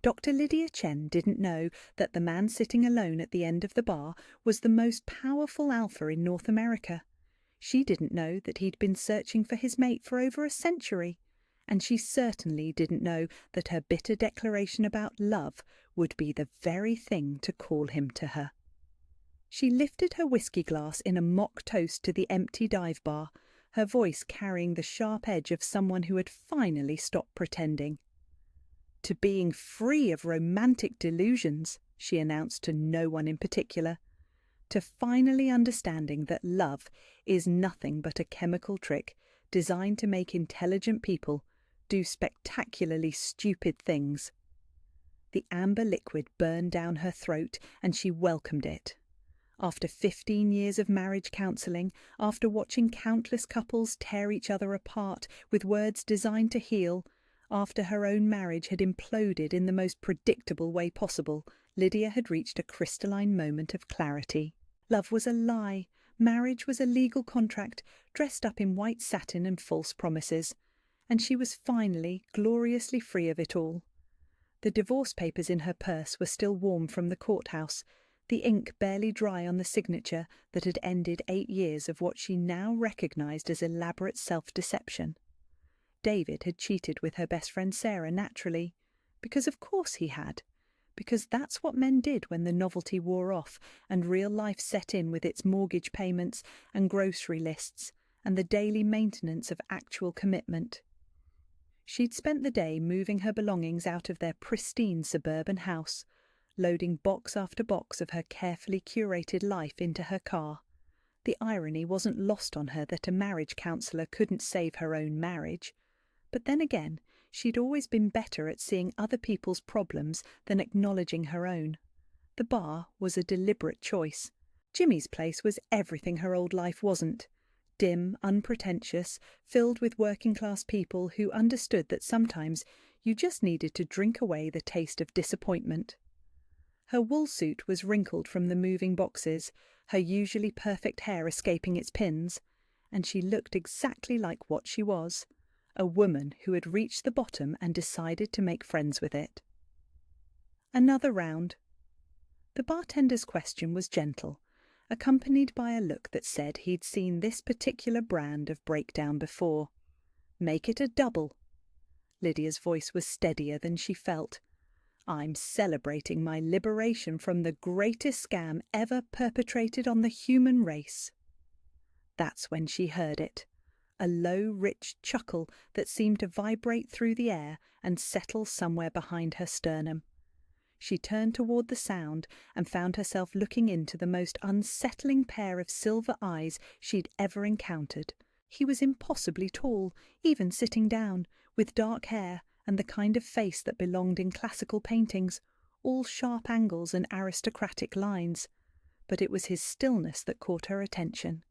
Dr. Lydia Chen didn't know that the man sitting alone at the end of the bar was the most powerful alpha in North America. She didn't know that he'd been searching for his mate for over a century. And she certainly didn't know that her bitter declaration about love would be the very thing to call him to her. She lifted her whiskey glass in a mock toast to the empty dive bar, her voice carrying the sharp edge of someone who had finally stopped pretending. "To being free of romantic delusions," she announced to no one in particular. "To finally understanding that love is nothing but a chemical trick designed to make intelligent people do spectacularly stupid things." The amber liquid burned down her throat, and she welcomed it. After 15 years of marriage counselling, after watching countless couples tear each other apart with words designed to heal, after her own marriage had imploded in the most predictable way possible, Lydia had reached a crystalline moment of clarity. Love was a lie. Marriage was a legal contract, dressed up in white satin and false promises. And she was finally, gloriously free of it all. The divorce papers in her purse were still warm from the courthouse, the ink barely dry on the signature that had ended 8 years of what she now recognised as elaborate self-deception. David had cheated with her best friend Sarah naturally, because of course he had, because that's what men did when the novelty wore off and real life set in with its mortgage payments and grocery lists and the daily maintenance of actual commitment. She'd spent the day moving her belongings out of their pristine suburban house, loading box after box of her carefully curated life into her car. The irony wasn't lost on her that a marriage counsellor couldn't save her own marriage. But then again, she'd always been better at seeing other people's problems than acknowledging her own. The bar was a deliberate choice. Jimmy's place was everything her old life wasn't. Dim, unpretentious, filled with working-class people who understood that sometimes you just needed to drink away the taste of disappointment. Her wool suit was wrinkled from the moving boxes, her usually perfect hair escaping its pins, and she looked exactly like what she was, a woman who had reached the bottom and decided to make friends with it. Another round. The bartender's question was gentle, accompanied by a look that said he'd seen this particular brand of breakdown before. "Make it a double." Lydia's voice was steadier than she felt. "I'm celebrating my liberation from the greatest scam ever perpetrated on the human race." That's when she heard it. A low, rich chuckle that seemed to vibrate through the air and settle somewhere behind her sternum. She turned toward the sound and found herself looking into the most unsettling pair of silver eyes she'd ever encountered. He was impossibly tall, even sitting down, with dark hair and the kind of face that belonged in classical paintings, all sharp angles and aristocratic lines. But it was his stillness that caught her attention.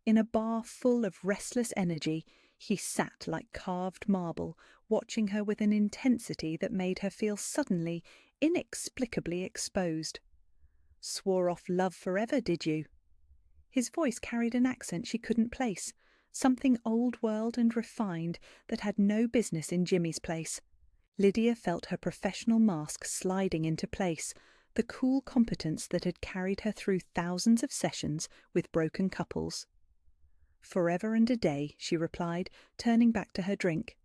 In a bar full of restless energy, he sat like carved marble, watching her with an intensity that made her feel suddenly, inexplicably exposed. "Swore off love forever, did you?" His voice carried an accent she couldn't place, something old-world and refined that had no business in Jimmy's place. Lydia felt her professional mask sliding into place, the cool competence that had carried her through thousands of sessions with broken couples. "Forever and a day," she replied, turning back to her drink.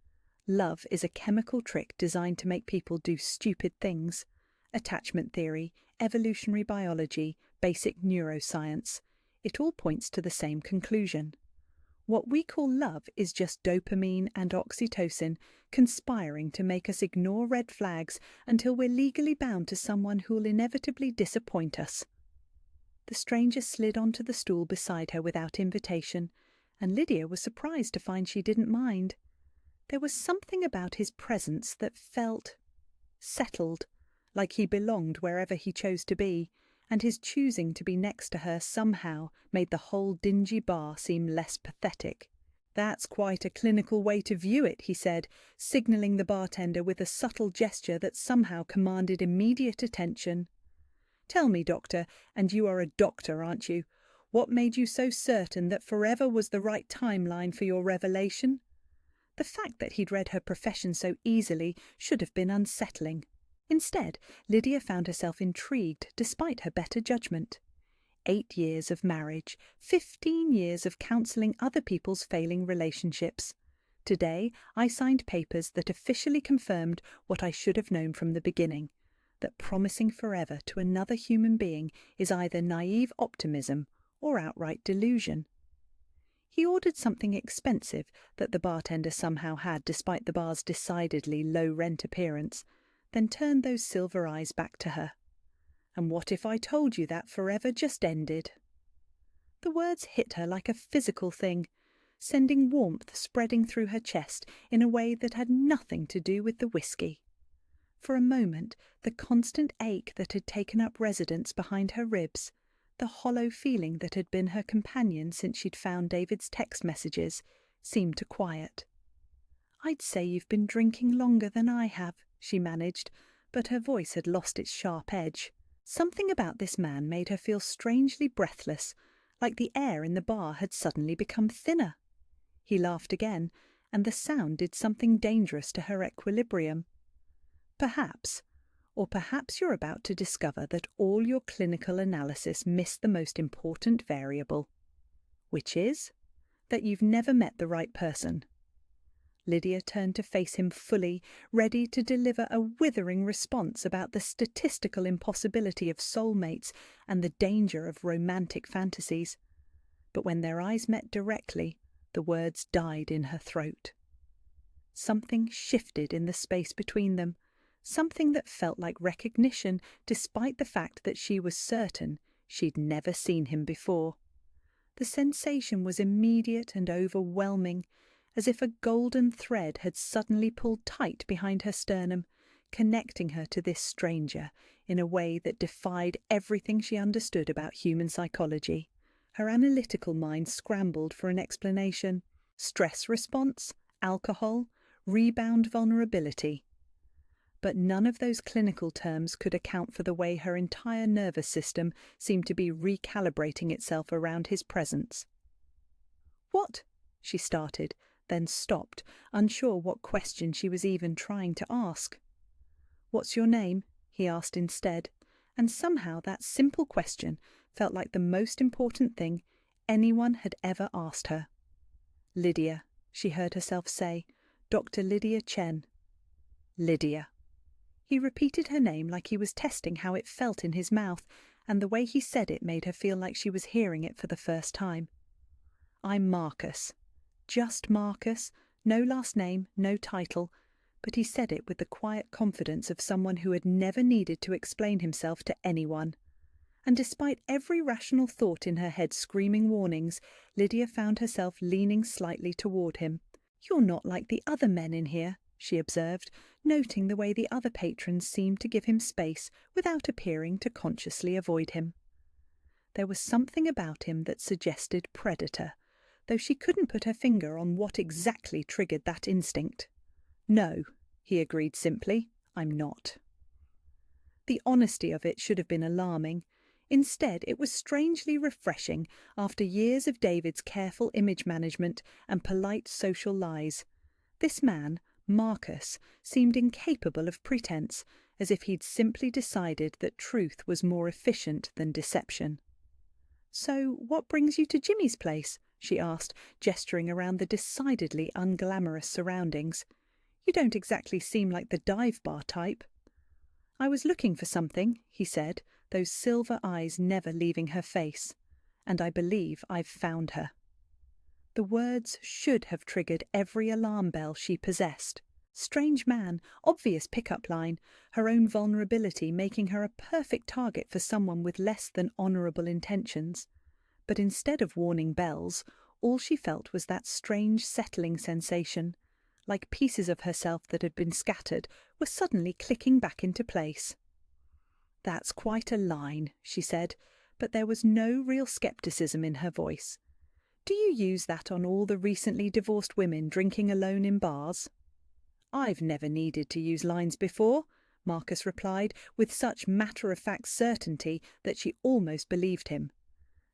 "Love is a chemical trick designed to make people do stupid things. Attachment theory, evolutionary biology, basic neuroscience. It all points to the same conclusion. What we call love is just dopamine and oxytocin conspiring to make us ignore red flags until we're legally bound to someone who'll inevitably disappoint us." The stranger slid onto the stool beside her without invitation, and Lydia was surprised to find she didn't mind. There was something about his presence that felt settled, like he belonged wherever he chose to be, and his choosing to be next to her somehow made the whole dingy bar seem less pathetic. "That's quite a clinical way to view it," he said, signalling the bartender with a subtle gesture that somehow commanded immediate attention. "Tell me, doctor, and you are a doctor, aren't you? What made you so certain that forever was the right timeline for your revelation?" The fact that he'd read her profession so easily should have been unsettling. Instead, Lydia found herself intrigued despite her better judgment. 8 years of marriage, 15 years of counselling other people's failing relationships. Today, I signed papers that officially confirmed what I should have known from the beginning, that promising forever to another human being is either naive optimism or outright delusion. He ordered something expensive that the bartender somehow had despite the bar's decidedly low-rent appearance, then turned those silver eyes back to her. "And what if I told you that forever just ended?" The words hit her like a physical thing, sending warmth spreading through her chest in a way that had nothing to do with the whiskey. For a moment, the constant ache that had taken up residence behind her ribs, the hollow feeling that had been her companion since she'd found David's text messages, seemed to quiet. "I'd say you've been drinking longer than I have," she managed, but her voice had lost its sharp edge. Something about this man made her feel strangely breathless, like the air in the bar had suddenly become thinner. He laughed again, and the sound did something dangerous to her equilibrium. "Perhaps you're about to discover that all your clinical analysis missed the most important variable, which is that you've never met the right person." Lydia turned to face him fully, ready to deliver a withering response about the statistical impossibility of soulmates and the danger of romantic fantasies. But when their eyes met directly, the words died in her throat. Something shifted in the space between them, something that felt like recognition despite the fact that she was certain she'd never seen him before. The sensation was immediate and overwhelming, as if a golden thread had suddenly pulled tight behind her sternum, connecting her to this stranger in a way that defied everything she understood about human psychology. Her analytical mind scrambled for an explanation. Stress response, alcohol, rebound vulnerability. But none of those clinical terms could account for the way her entire nervous system seemed to be recalibrating itself around his presence. "What?" she started, then stopped, unsure what question she was even trying to ask. "What's your name?" he asked instead, and somehow that simple question felt like the most important thing anyone had ever asked her. "Lydia," she heard herself say. "Dr. Lydia Chen." Lydia. He repeated her name like he was testing how it felt in his mouth, and the way he said it made her feel like she was hearing it for the first time. "I'm Marcus. Just Marcus, no last name, no title," but he said it with the quiet confidence of someone who had never needed to explain himself to anyone. And despite every rational thought in her head screaming warnings, Lydia found herself leaning slightly toward him. "You're not like the other men in here," she observed, noting the way the other patrons seemed to give him space without appearing to consciously avoid him. There was something about him that suggested predator, though she couldn't put her finger on what exactly triggered that instinct. "No," he agreed simply, "I'm not." The honesty of it should have been alarming. Instead, it was strangely refreshing after years of David's careful image management and polite social lies. This man, Marcus, seemed incapable of pretense, as if he'd simply decided that truth was more efficient than deception. "So, what brings you to Jimmy's place?" she asked, gesturing around the decidedly unglamorous surroundings. "You don't exactly seem like the dive bar type." "I was looking for something," he said, those silver eyes never leaving her face. "And I believe I've found her." The words should have triggered every alarm bell she possessed. Strange man, obvious pickup line, her own vulnerability making her a perfect target for someone with less than honourable intentions. But instead of warning bells, all she felt was that strange settling sensation, like pieces of herself that had been scattered were suddenly clicking back into place. "That's quite a line," she said, but there was no real scepticism in her voice. "Do you use that on all the recently divorced women drinking alone in bars?" "I've never needed to use lines before," Marcus replied, with such matter-of-fact certainty that she almost believed him.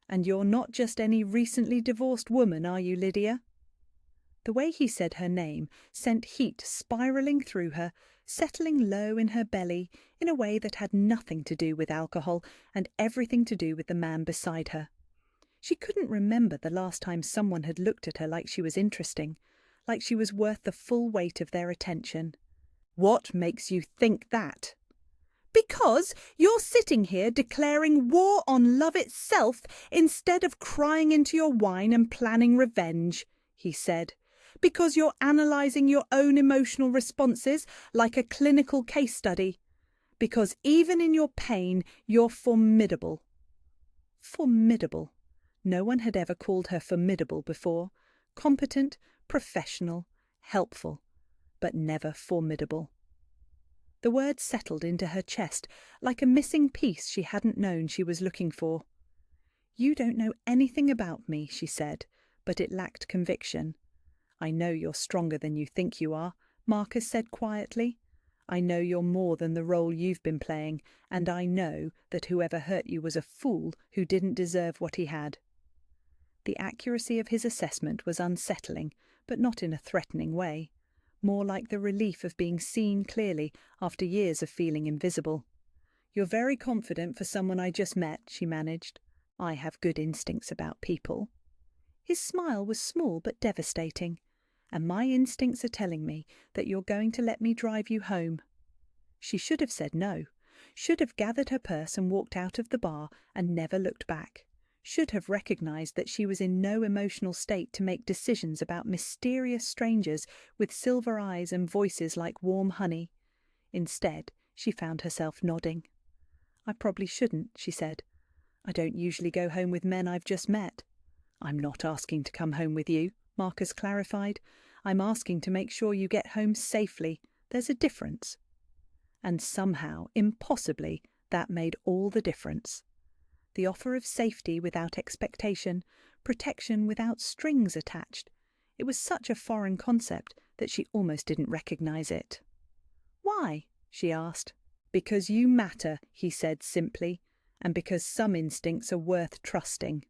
"And you're not just any recently divorced woman, are you, Lydia?" The way he said her name sent heat spiraling through her, settling low in her belly in a way that had nothing to do with alcohol and everything to do with the man beside her. She couldn't remember the last time someone had looked at her like she was interesting, like she was worth the full weight of their attention. "What makes you think that?" "Because you're sitting here declaring war on love itself instead of crying into your wine and planning revenge," he said. "Because you're analysing your own emotional responses like a clinical case study. Because even in your pain, you're formidable." Formidable. No one had ever called her formidable before. Competent, professional, helpful, but never formidable. The word settled into her chest like a missing piece she hadn't known she was looking for. "You don't know anything about me," she said, but it lacked conviction. "I know you're stronger than you think you are," Marcus said quietly. "I know you're more than the role you've been playing, and I know that whoever hurt you was a fool who didn't deserve what he had." The accuracy of his assessment was unsettling, but not in a threatening way. More like the relief of being seen clearly after years of feeling invisible. "You're very confident for someone I just met," she managed. "I have good instincts about people." His smile was small but devastating. "And my instincts are telling me that you're going to let me drive you home." She should have said no, should have gathered her purse and walked out of the bar and never looked back, should have recognised that she was in no emotional state to make decisions about mysterious strangers with silver eyes and voices like warm honey. Instead, she found herself nodding. "I probably shouldn't," she said. "I don't usually go home with men I've just met." "I'm not asking to come home with you," Marcus clarified. "I'm asking to make sure you get home safely. There's a difference." And somehow, impossibly, that made all the difference. The offer of safety without expectation, protection without strings attached. It was such a foreign concept that she almost didn't recognise it. "Why?" she asked. "Because you matter," he said simply, "and because some instincts are worth trusting."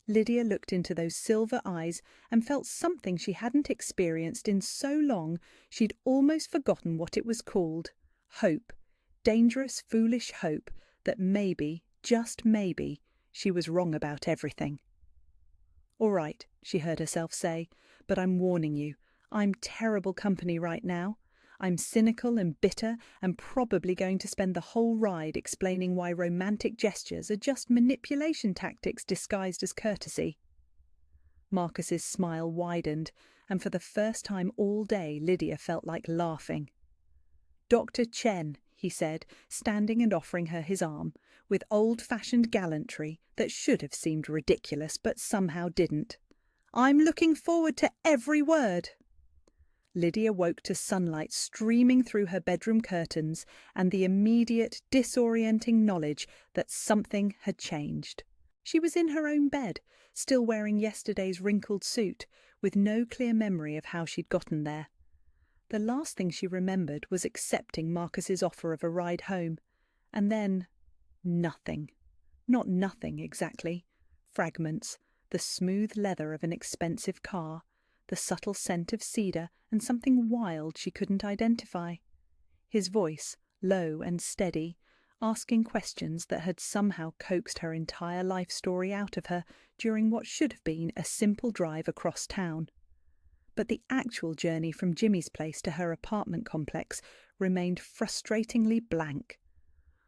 Lydia looked into those silver eyes and felt something she hadn't experienced in so long she'd almost forgotten what it was called. Hope. Dangerous, foolish hope that maybe, just maybe, she was wrong about everything. "All right," she heard herself say, "but I'm warning you. I'm terrible company right now. I'm cynical and bitter and probably going to spend the whole ride explaining why romantic gestures are just manipulation tactics disguised as courtesy." Marcus's smile widened, and for the first time all day Lydia felt like laughing. "Dr. Chen," he said, standing and offering her his arm, with old-fashioned gallantry that should have seemed ridiculous but somehow didn't. "I'm looking forward to every word." Lydia woke to sunlight streaming through her bedroom curtains and the immediate, disorienting knowledge that something had changed. She was in her own bed, still wearing yesterday's wrinkled suit, with no clear memory of how she'd gotten there. The last thing she remembered was accepting Marcus's offer of a ride home, and then nothing. Not nothing, exactly. Fragments, the smooth leather of an expensive car, the subtle scent of cedar, and something wild she couldn't identify. His voice, low and steady, asking questions that had somehow coaxed her entire life story out of her during what should have been a simple drive across town. But the actual journey from Jimmy's place to her apartment complex remained frustratingly blank.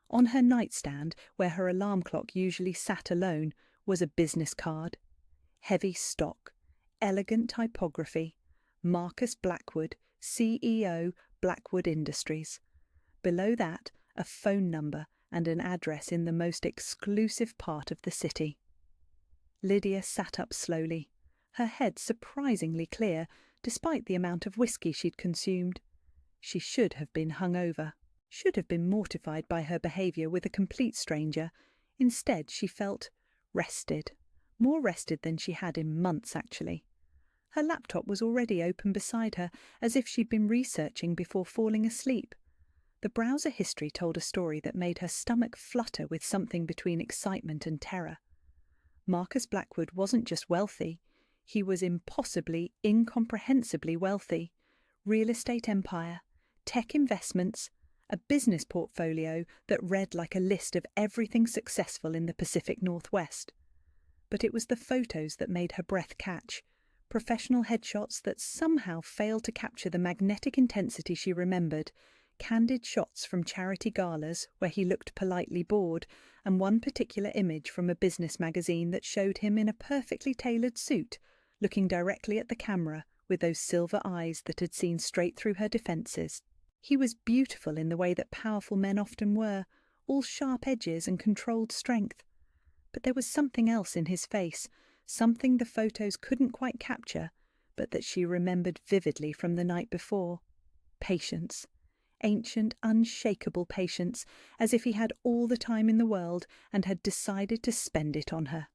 On her nightstand, where her alarm clock usually sat alone, was a business card. Heavy stock, elegant typography, Marcus Blackwood, CEO, Blackwood Industries. Below that, a phone number and an address in the most exclusive part of the city. Lydia sat up slowly, her head surprisingly clear, despite the amount of whiskey she'd consumed. She should have been hungover, should have been mortified by her behaviour with a complete stranger. Instead, she felt rested, more rested than she had in months, actually. Her laptop was already open beside her, as if she'd been researching before falling asleep. The browser history told a story that made her stomach flutter with something between excitement and terror. Marcus Blackwood wasn't just wealthy, He was impossibly, incomprehensibly wealthy. Real estate empire, tech investments, a business portfolio that read like a list of everything successful in the Pacific Northwest. But it was the photos that made her breath catch, professional headshots that somehow failed to capture the magnetic intensity she remembered, candid shots from charity galas where he looked politely bored, and one particular image from a business magazine that showed him in a perfectly tailored suit, looking directly at the camera with those silver eyes that had seen straight through her defences. He was beautiful in the way that powerful men often were, all sharp edges and controlled strength. But there was something else in his face, something the photos couldn't quite capture, but that she remembered vividly from the night before. Patience. Ancient, unshakable patience, as if he had all the time in the world and had decided to spend it on her.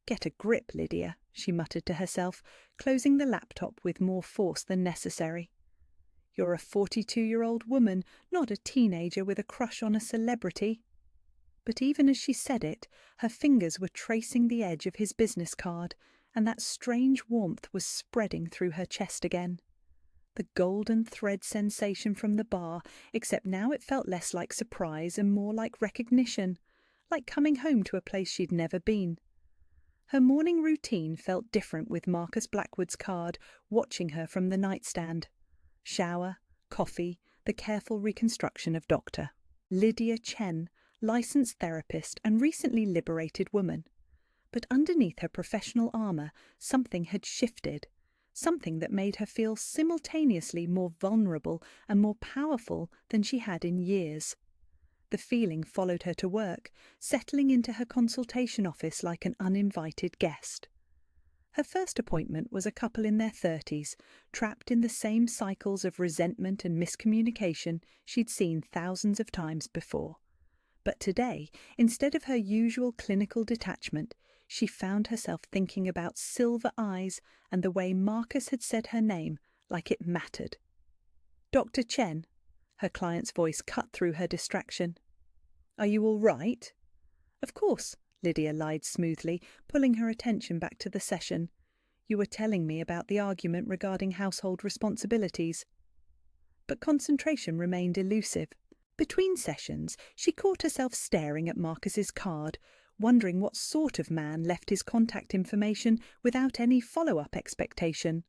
"Get a grip, Lydia," she muttered to herself, closing the laptop with more force than necessary. "You're a 42-year-old woman, not a teenager with a crush on a celebrity." But even as she said it, her fingers were tracing the edge of his business card, and that strange warmth was spreading through her chest again. The golden thread sensation from the bar, except now it felt less like surprise and more like recognition, like coming home to a place she'd never been. Her morning routine felt different with Marcus Blackwood's card watching her from the nightstand. Shower, coffee, the careful reconstruction of Dr. Lydia Chen, licensed therapist and recently liberated woman. But underneath her professional armour, something had shifted, something that made her feel simultaneously more vulnerable and more powerful than she had in years. The feeling followed her to work, settling into her consultation office like an uninvited guest. Her first appointment was a couple in their 30s, trapped in the same cycles of resentment and miscommunication she'd seen thousands of times before. But today, instead of her usual clinical detachment, she found herself thinking about silver eyes and the way Marcus had said her name like it mattered. "Dr. Chen," her client's voice cut through her distraction. "Are you all right?" "Of course," Lydia lied smoothly, pulling her attention back to the session. "You were telling me about the argument regarding household responsibilities." But concentration remained elusive. Between sessions, she caught herself staring at Marcus's card, wondering what sort of man left his contact information without any follow-up expectation.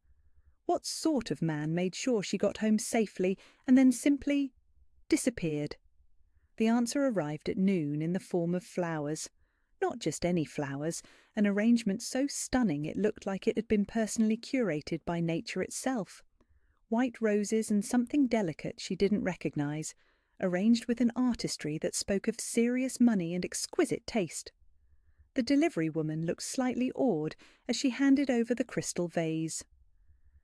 What sort of man made sure she got home safely and then simply disappeared? The answer arrived at noon in the form of flowers. Not just any flowers, an arrangement so stunning it looked like it had been personally curated by nature itself. White roses and something delicate she didn't recognise, arranged with an artistry that spoke of serious money and exquisite taste. The delivery woman looked slightly awed as she handed over the crystal vase.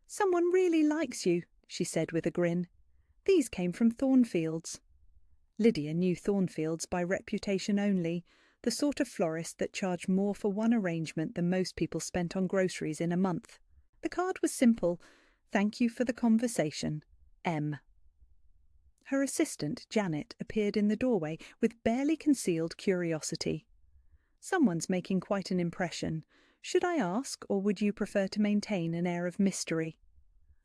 "Someone really likes you," she said with a grin. "These came from Thornfields." Lydia knew Thornfields by reputation only, the sort of florist that charged more for one arrangement than most people spent on groceries in a month. The card was simple: "Thank you for the conversation. M." Her assistant, Janet, appeared in the doorway with barely concealed curiosity. "Someone's making quite an impression. Should I ask, or would you prefer to maintain an air of mystery?"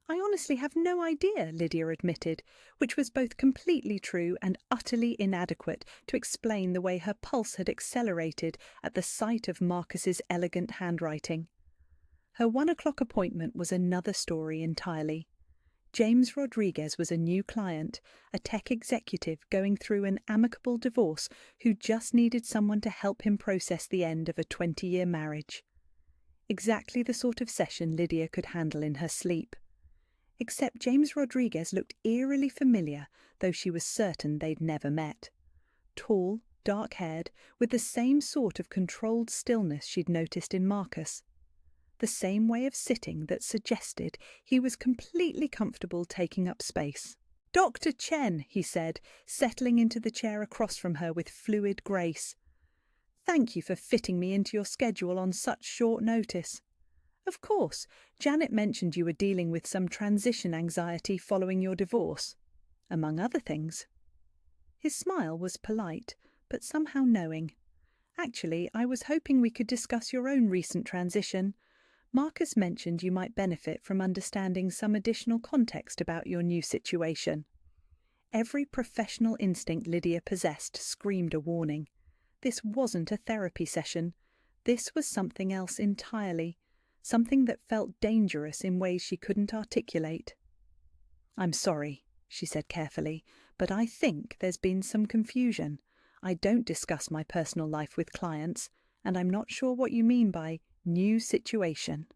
"I honestly have no idea," Lydia admitted, which was both completely true and utterly inadequate to explain the way her pulse had accelerated at the sight of Marcus's elegant handwriting. Her 1 o'clock appointment was another story entirely. James Rodriguez was a new client, a tech executive going through an amicable divorce who just needed someone to help him process the end of a 20-year marriage. Exactly the sort of session Lydia could handle in her sleep. Except James Rodriguez looked eerily familiar, though she was certain they'd never met. Tall, dark-haired, with the same sort of controlled stillness she'd noticed in Marcus. The same way of sitting that suggested he was completely comfortable taking up space. "Dr. Chen," he said, settling into the chair across from her with fluid grace. "Thank you for fitting me into your schedule on such short notice. Of course, Janet mentioned you were dealing with some transition anxiety following your divorce, among other things." His smile was polite, but somehow knowing. "Actually, I was hoping we could discuss your own recent transition. Marcus mentioned you might benefit from understanding some additional context about your new situation. Every professional instinct Lydia possessed screamed a warning. This wasn't a therapy session. This was something else entirely, something that felt dangerous in ways she couldn't articulate. "I'm sorry," she said carefully, "but I think there's been some confusion. I don't discuss my personal life with clients, and I'm not sure what you mean by new situation."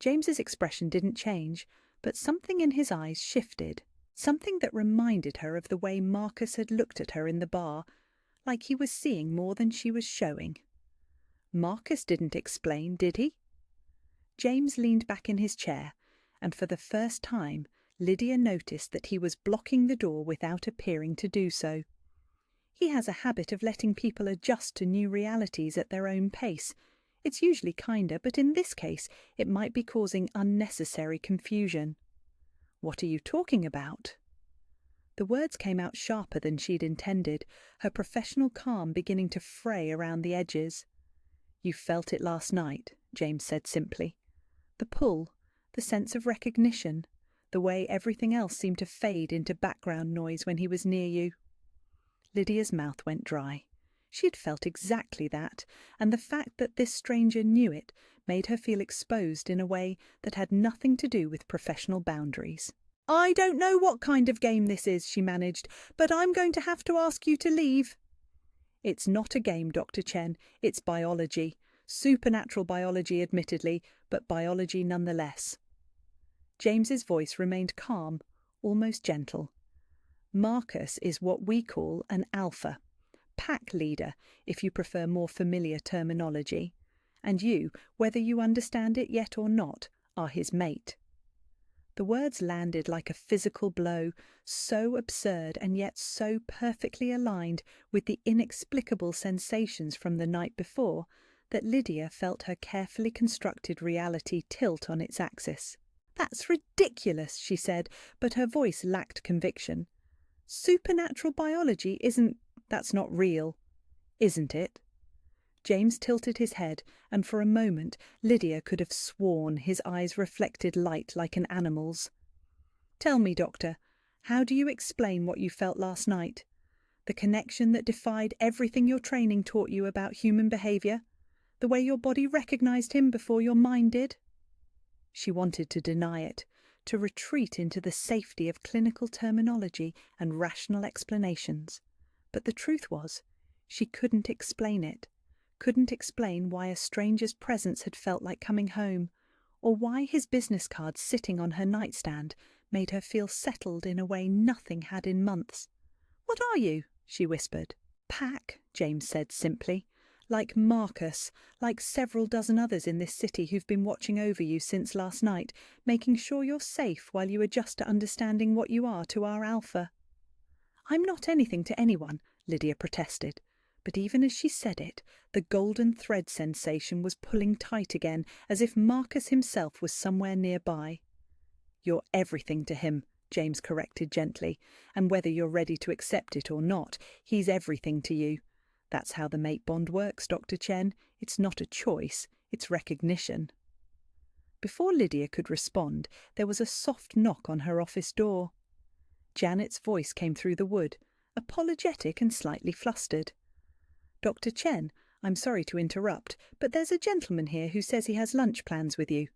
James's expression didn't change, but something in his eyes shifted, something that reminded her of the way Marcus had looked at her in the bar, like he was seeing more than she was showing. Marcus didn't explain, did he? James leaned back in his chair, and for the first time Lydia noticed that he was blocking the door without appearing to do so. He has a habit of letting people adjust to new realities at their own pace. It's usually kinder, but in this case it might be causing unnecessary confusion. "What are you talking about?" The words came out sharper than she'd intended, her professional calm beginning to fray around the edges. "You felt it last night," James said simply. "The pull, the sense of recognition, the way everything else seemed to fade into background noise when he was near you." Lydia's mouth went dry. She had felt exactly that, and the fact that this stranger knew it made her feel exposed in a way that had nothing to do with professional boundaries. "I don't know what kind of game this is," she managed, "but I'm going to have to ask you to leave." "It's not a game, Dr. Chen. It's biology. Supernatural biology, admittedly, but biology nonetheless." James's voice remained calm, almost gentle. "Marcus is what we call an alpha, pack leader, if you prefer more familiar terminology, and you, whether you understand it yet or not, are his mate." The words landed like a physical blow, so absurd and yet so perfectly aligned with the inexplicable sensations from the night before that Lydia felt her carefully constructed reality tilt on its axis. "That's ridiculous," she said, but her voice lacked conviction. "Supernatural biology that's not real, isn't it?" James tilted his head, and for a moment Lydia could have sworn his eyes reflected light like an animal's. "Tell me, Doctor, how do you explain what you felt last night? The connection that defied everything your training taught you about human behaviour? The way your body recognised him before your mind did?" She wanted to deny it, to retreat into the safety of clinical terminology and rational explanations. But the truth was, she couldn't explain it. Couldn't explain why a stranger's presence had felt like coming home, or why his business card sitting on her nightstand made her feel settled in a way nothing had in months. "What are you?" she whispered. "Pack," James said simply. "Like Marcus, like several dozen others in this city who've been watching over you since last night, making sure you're safe while you adjust to understanding what you are to our alpha." "I'm not anything to anyone," Lydia protested. But even as she said it, the golden thread sensation was pulling tight again, as if Marcus himself was somewhere nearby. "You're everything to him," James corrected gently, "and whether you're ready to accept it or not, he's everything to you. That's how the mate bond works, Dr. Chen. It's not a choice, it's recognition." Before Lydia could respond, there was a soft knock on her office door. Janet's voice came through the wood, apologetic and slightly flustered. "Dr. Chen, I'm sorry to interrupt, but there's a gentleman here who says he has lunch plans with you."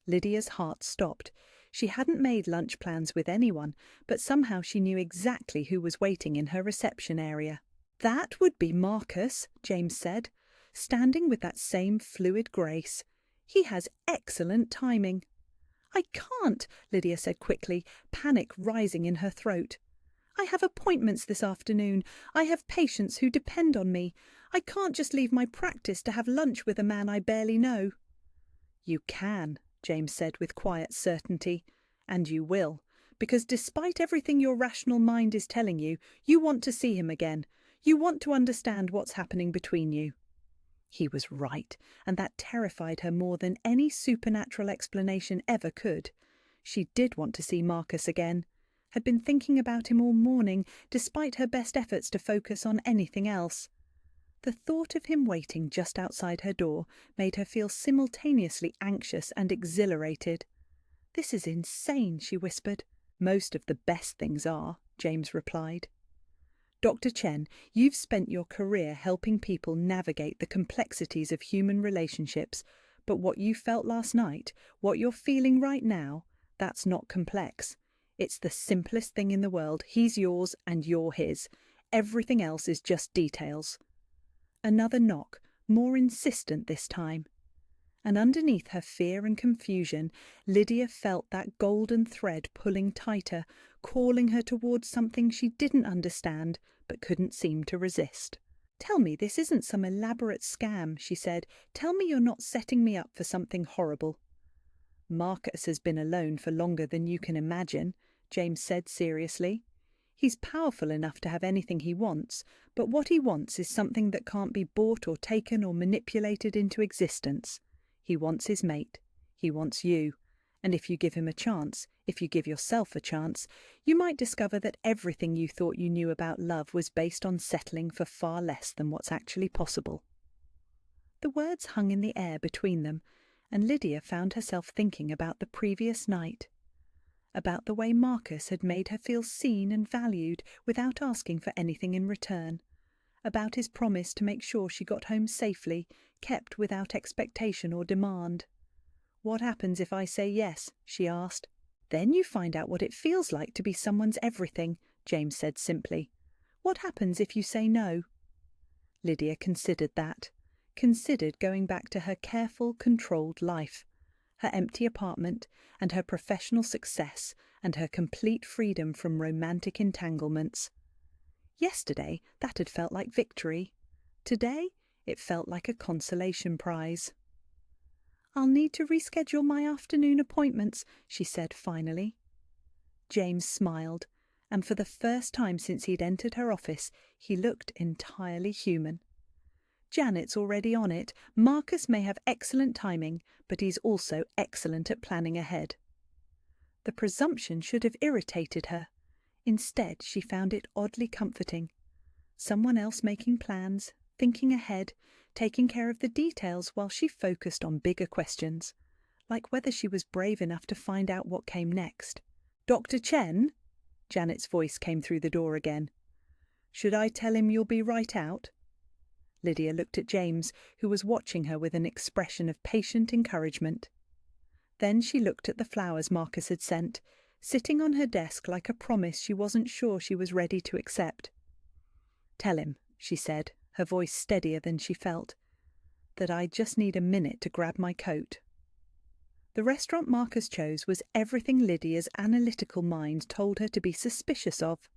Lydia's heart stopped. She hadn't made lunch plans with anyone, but somehow she knew exactly who was waiting in her reception area. "That would be Marcus," James said, standing with that same fluid grace. "He has excellent timing." "I can't," Lydia said quickly, panic rising in her throat. "I have appointments this afternoon. I have patients who depend on me. I can't just leave my practice to have lunch with a man I barely know." "You can," James said with quiet certainty, "and you will, because despite everything your rational mind is telling you, you want to see him again. You want to understand what's happening between you." He was right, and that terrified her more than any supernatural explanation ever could. She did want to see Marcus again. Had been thinking about him all morning, despite her best efforts to focus on anything else. The thought of him waiting just outside her door made her feel simultaneously anxious and exhilarated. "This is insane," she whispered. "Most of the best things are," James replied. "Dr. Chen, you've spent your career helping people navigate the complexities of human relationships, but what you felt last night, what you're feeling right now, that's not complex. It's the simplest thing in the world. He's yours and you're his. Everything else is just details." Another knock, more insistent this time. And underneath her fear and confusion, Lydia felt that golden thread pulling tighter, calling her towards something she didn't understand but couldn't seem to resist. "Tell me this isn't some elaborate scam," she said. "Tell me you're not setting me up for something horrible." "Marcus has been alone for longer than you can imagine," James said seriously. "He's powerful enough to have anything he wants, but what he wants is something that can't be bought or taken or manipulated into existence. He wants his mate. He wants you. And if you give him a chance, if you give yourself a chance, you might discover that everything you thought you knew about love was based on settling for far less than what's actually possible." The words hung in the air between them, and Lydia found herself thinking about the previous night, about the way Marcus had made her feel seen and valued without asking for anything in return, about his promise to make sure she got home safely, kept without expectation or demand. "What happens if I say yes?" she asked. "Then you find out what it feels like to be someone's everything," James said simply. "What happens if you say no?" Lydia considered that, considered going back to her careful, controlled life, her empty apartment and her professional success and her complete freedom from romantic entanglements. Yesterday, that had felt like victory. Today, it felt like a consolation prize. "I'll need to reschedule my afternoon appointments," she said finally. James smiled, and for the first time since he'd entered her office, he looked entirely human. "Janet's already on it. Marcus may have excellent timing, but he's also excellent at planning ahead." The presumption should have irritated her. Instead, she found it oddly comforting. Someone else making plans, thinking ahead, taking care of the details while she focused on bigger questions, like whether she was brave enough to find out what came next. "Dr. Chen?" Janet's voice came through the door again. "Should I tell him you'll be right out?" Lydia looked at James, who was watching her with an expression of patient encouragement. Then she looked at the flowers Marcus had sent, sitting on her desk like a promise she wasn't sure she was ready to accept. "Tell him," she said, her voice steadier than she felt, "that I just need a minute to grab my coat." The restaurant Marcus chose was everything Lydia's analytical mind told her to be suspicious of.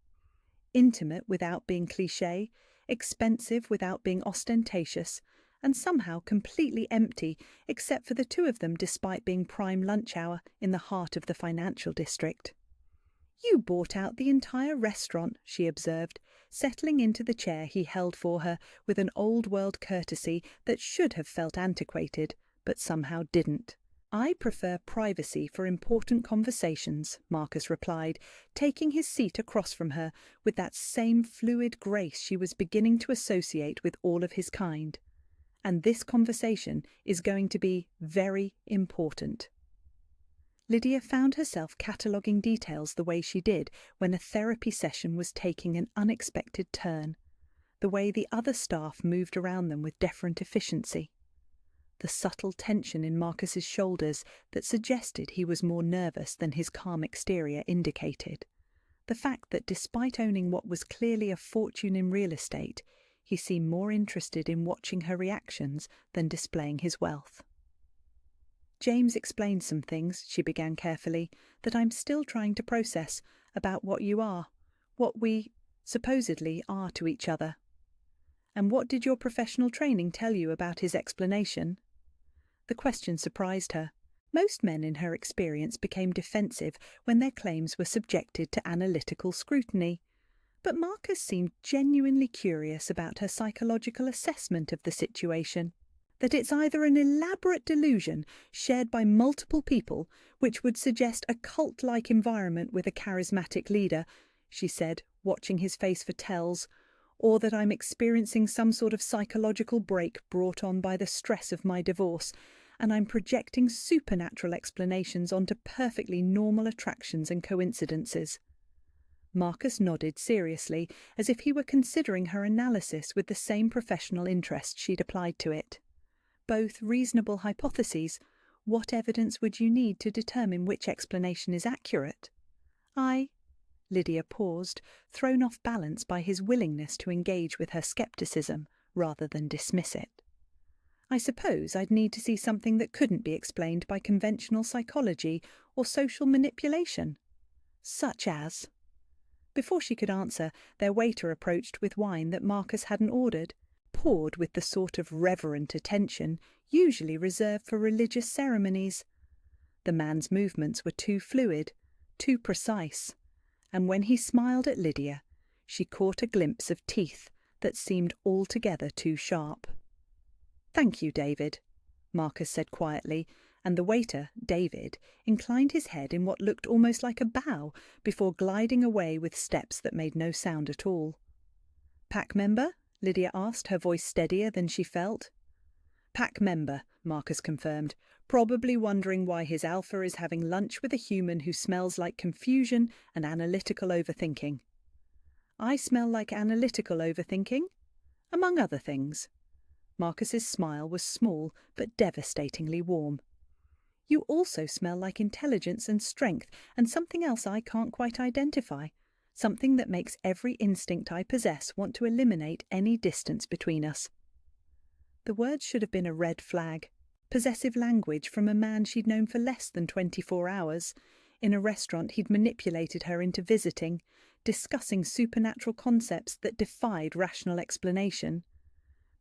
Intimate without being cliché, expensive without being ostentatious, and somehow completely empty except for the two of them despite being prime lunch hour in the heart of the financial district. "You bought out the entire restaurant," she observed, settling into the chair he held for her with an old-world courtesy that should have felt antiquated, but somehow didn't. "I prefer privacy for important conversations," Marcus replied, taking his seat across from her with that same fluid grace she was beginning to associate with all of his kind. "And this conversation is going to be very important." Lydia found herself cataloguing details the way she did when a therapy session was taking an unexpected turn, the way the other staff moved around them with deferent efficiency, the subtle tension in Marcus's shoulders that suggested he was more nervous than his calm exterior indicated, the fact that despite owning what was clearly a fortune in real estate, he seemed more interested in watching her reactions than displaying his wealth. "James explained some things," she began carefully, "that I'm still trying to process about what you are, what we, supposedly, are to each other." "And what did your professional training tell you about his explanation?" The question surprised her. Most men in her experience became defensive when their claims were subjected to analytical scrutiny. But Marcus seemed genuinely curious about her psychological assessment of the situation. "That it's either an elaborate delusion shared by multiple people, which would suggest a cult-like environment with a charismatic leader," she said, watching his face for tells, or that I'm experiencing some sort of psychological break brought on by the stress of my divorce, and I'm projecting supernatural explanations onto perfectly normal attractions and coincidences. Marcus nodded seriously, as if he were considering her analysis with the same professional interest she'd applied to it. Both reasonable hypotheses. What evidence would you need to determine which explanation is accurate? Lydia paused, thrown off balance by his willingness to engage with her scepticism rather than dismiss it. I suppose I'd need to see something that couldn't be explained by conventional psychology or social manipulation. Such as... Before she could answer, their waiter approached with wine that Marcus hadn't ordered, poured with the sort of reverent attention usually reserved for religious ceremonies. The man's movements were too fluid, too precise, and when he smiled at Lydia, she caught a glimpse of teeth that seemed altogether too sharp. "Thank you, David," Marcus said quietly, and the waiter, David, inclined his head in what looked almost like a bow before gliding away with steps that made no sound at all. "Pack member?" Lydia asked, her voice steadier than she felt. "Pack member," Marcus confirmed, probably wondering why his alpha is having lunch with a human who smells like confusion and analytical overthinking. "I smell like analytical overthinking?" "Among other things." Marcus's smile was small but devastatingly warm. "You also smell like intelligence and strength and something else I can't quite identify, something that makes every instinct I possess want to eliminate any distance between us." The words should have been a red flag. Possessive language from a man she'd known for less than 24 hours. In a restaurant he'd manipulated her into visiting, discussing supernatural concepts that defied rational explanation.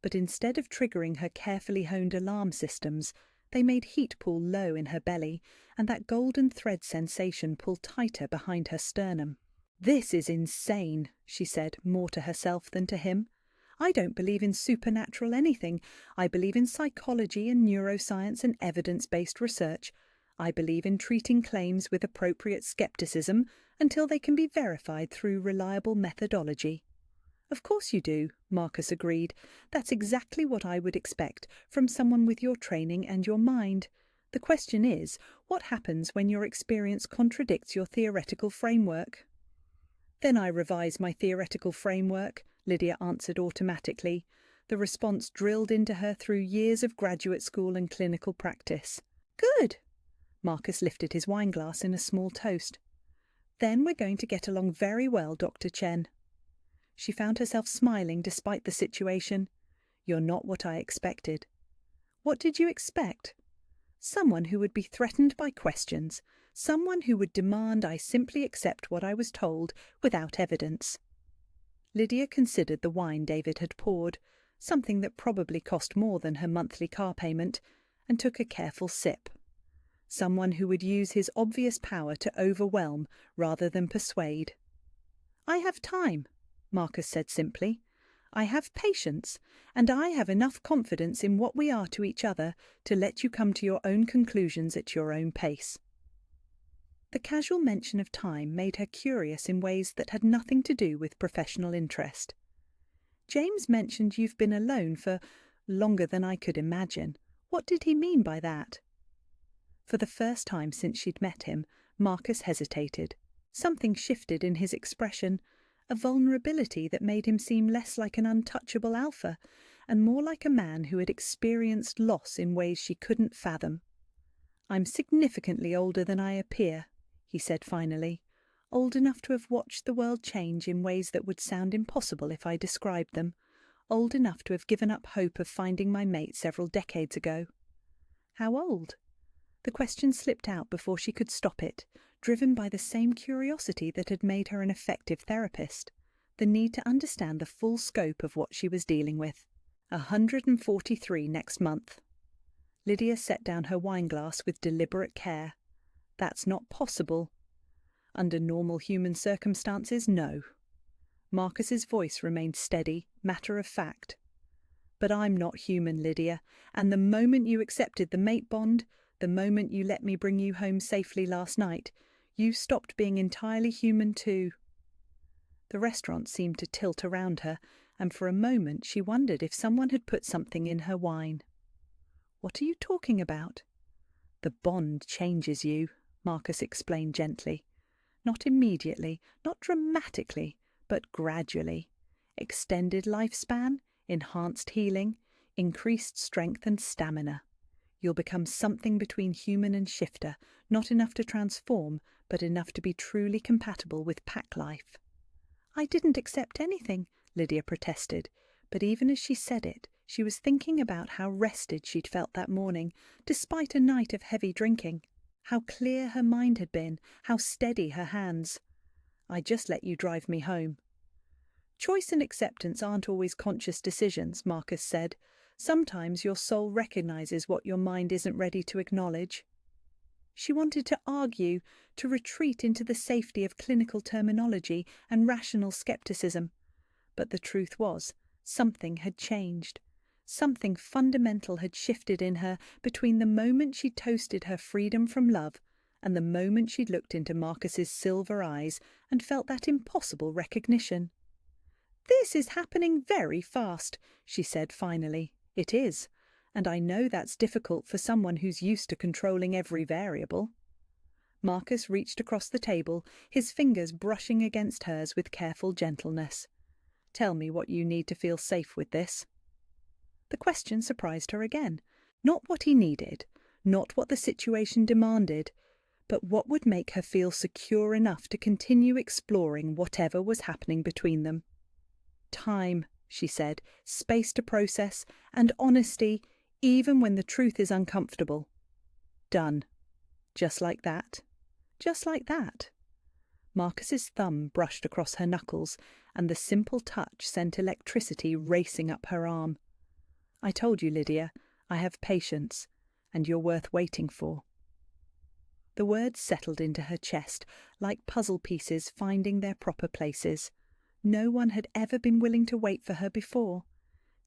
But instead of triggering her carefully honed alarm systems, they made heat pool low in her belly, and that golden thread sensation pull tighter behind her sternum. "This is insane," she said, more to herself than to him. "I don't believe in supernatural anything. I believe in psychology and neuroscience and evidence-based research. I believe in treating claims with appropriate skepticism until they can be verified through reliable methodology." "Of course you do," Marcus agreed. "That's exactly what I would expect from someone with your training and your mind. The question is, what happens when your experience contradicts your theoretical framework?" "Then I revise my theoretical framework," Lydia answered automatically, the response drilled into her through years of graduate school and clinical practice. "Good!" Marcus lifted his wineglass in a small toast. "Then we're going to get along very well, Dr. Chen." She found herself smiling despite the situation. "You're not what I expected." "What did you expect?" "Someone who would be threatened by questions. Someone who would demand I simply accept what I was told without evidence." Lydia considered the wine David had poured, something that probably cost more than her monthly car payment, and took a careful sip. Someone who would use his obvious power to overwhelm rather than persuade. "I have time," Marcus said simply. "I have patience, and I have enough confidence in what we are to each other to let you come to your own conclusions at your own pace." The casual mention of time made her curious in ways that had nothing to do with professional interest. "James mentioned you've been alone for longer than I could imagine. What did he mean by that?" For the first time since she'd met him, Marcus hesitated. Something shifted in his expression, a vulnerability that made him seem less like an untouchable alpha and more like a man who had experienced loss in ways she couldn't fathom. "I'm significantly older than I appear," he said finally. "Old enough to have watched the world change in ways that would sound impossible if I described them. Old enough to have given up hope of finding my mate several decades ago." "How old?" The question slipped out before she could stop it, driven by the same curiosity that had made her an effective therapist, the need to understand the full scope of what she was dealing with. 143 next month. Lydia set down her wineglass with deliberate care. "That's not possible." "Under normal human circumstances, no." Marcus's voice remained steady, matter of fact. "But I'm not human, Lydia, and the moment you accepted the mate bond, the moment you let me bring you home safely last night, you stopped being entirely human too." The restaurant seemed to tilt around her, and for a moment she wondered if someone had put something in her wine. "What are you talking about?" "The bond changes you," Marcus explained gently. "Not immediately, not dramatically, but gradually. Extended lifespan, enhanced healing, increased strength and stamina. You'll become something between human and shifter, not enough to transform, but enough to be truly compatible with pack life." "I didn't accept anything," Lydia protested, but even as she said it, she was thinking about how rested she'd felt that morning, despite a night of heavy drinking. How clear her mind had been, how steady her hands. "I just let you drive me home." "Choice and acceptance aren't always conscious decisions," Marcus said. "Sometimes your soul recognizes what your mind isn't ready to acknowledge." She wanted to argue, to retreat into the safety of clinical terminology and rational skepticism. But the truth was, something had changed. Something fundamental had shifted in her between the moment she toasted her freedom from love and the moment she'd looked into Marcus's silver eyes and felt that impossible recognition. "This is happening very fast," she said finally. "It is, and I know that's difficult for someone who's used to controlling every variable." Marcus reached across the table, his fingers brushing against hers with careful gentleness. "Tell me what you need to feel safe with this." The question surprised her again. Not what he needed, not what the situation demanded, but what would make her feel secure enough to continue exploring whatever was happening between them. "Time," she said, "space to process, and honesty, even when the truth is uncomfortable." "Done." "Just like that?" "Just like that." Marcus's thumb brushed across her knuckles, and the simple touch sent electricity racing up her arm. "I told you, Lydia, I have patience, and you're worth waiting for." The words settled into her chest, like puzzle pieces finding their proper places. No one had ever been willing to wait for her before.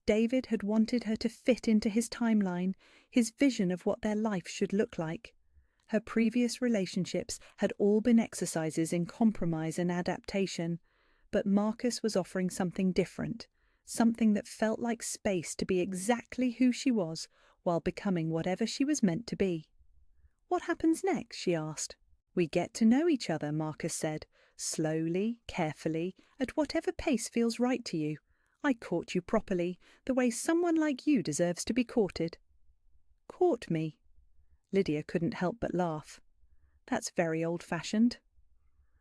David had wanted her to fit into his timeline, his vision of what their life should look like. Her previous relationships had all been exercises in compromise and adaptation, but Marcus was offering something different, something that felt like space to be exactly who she was while becoming whatever she was meant to be. "What happens next?" she asked. "We get to know each other," Marcus said, "slowly, carefully, at whatever pace feels right to you. I court you properly, the way someone like you deserves to be courted." "Court me?" Lydia couldn't help but laugh. "That's very old-fashioned."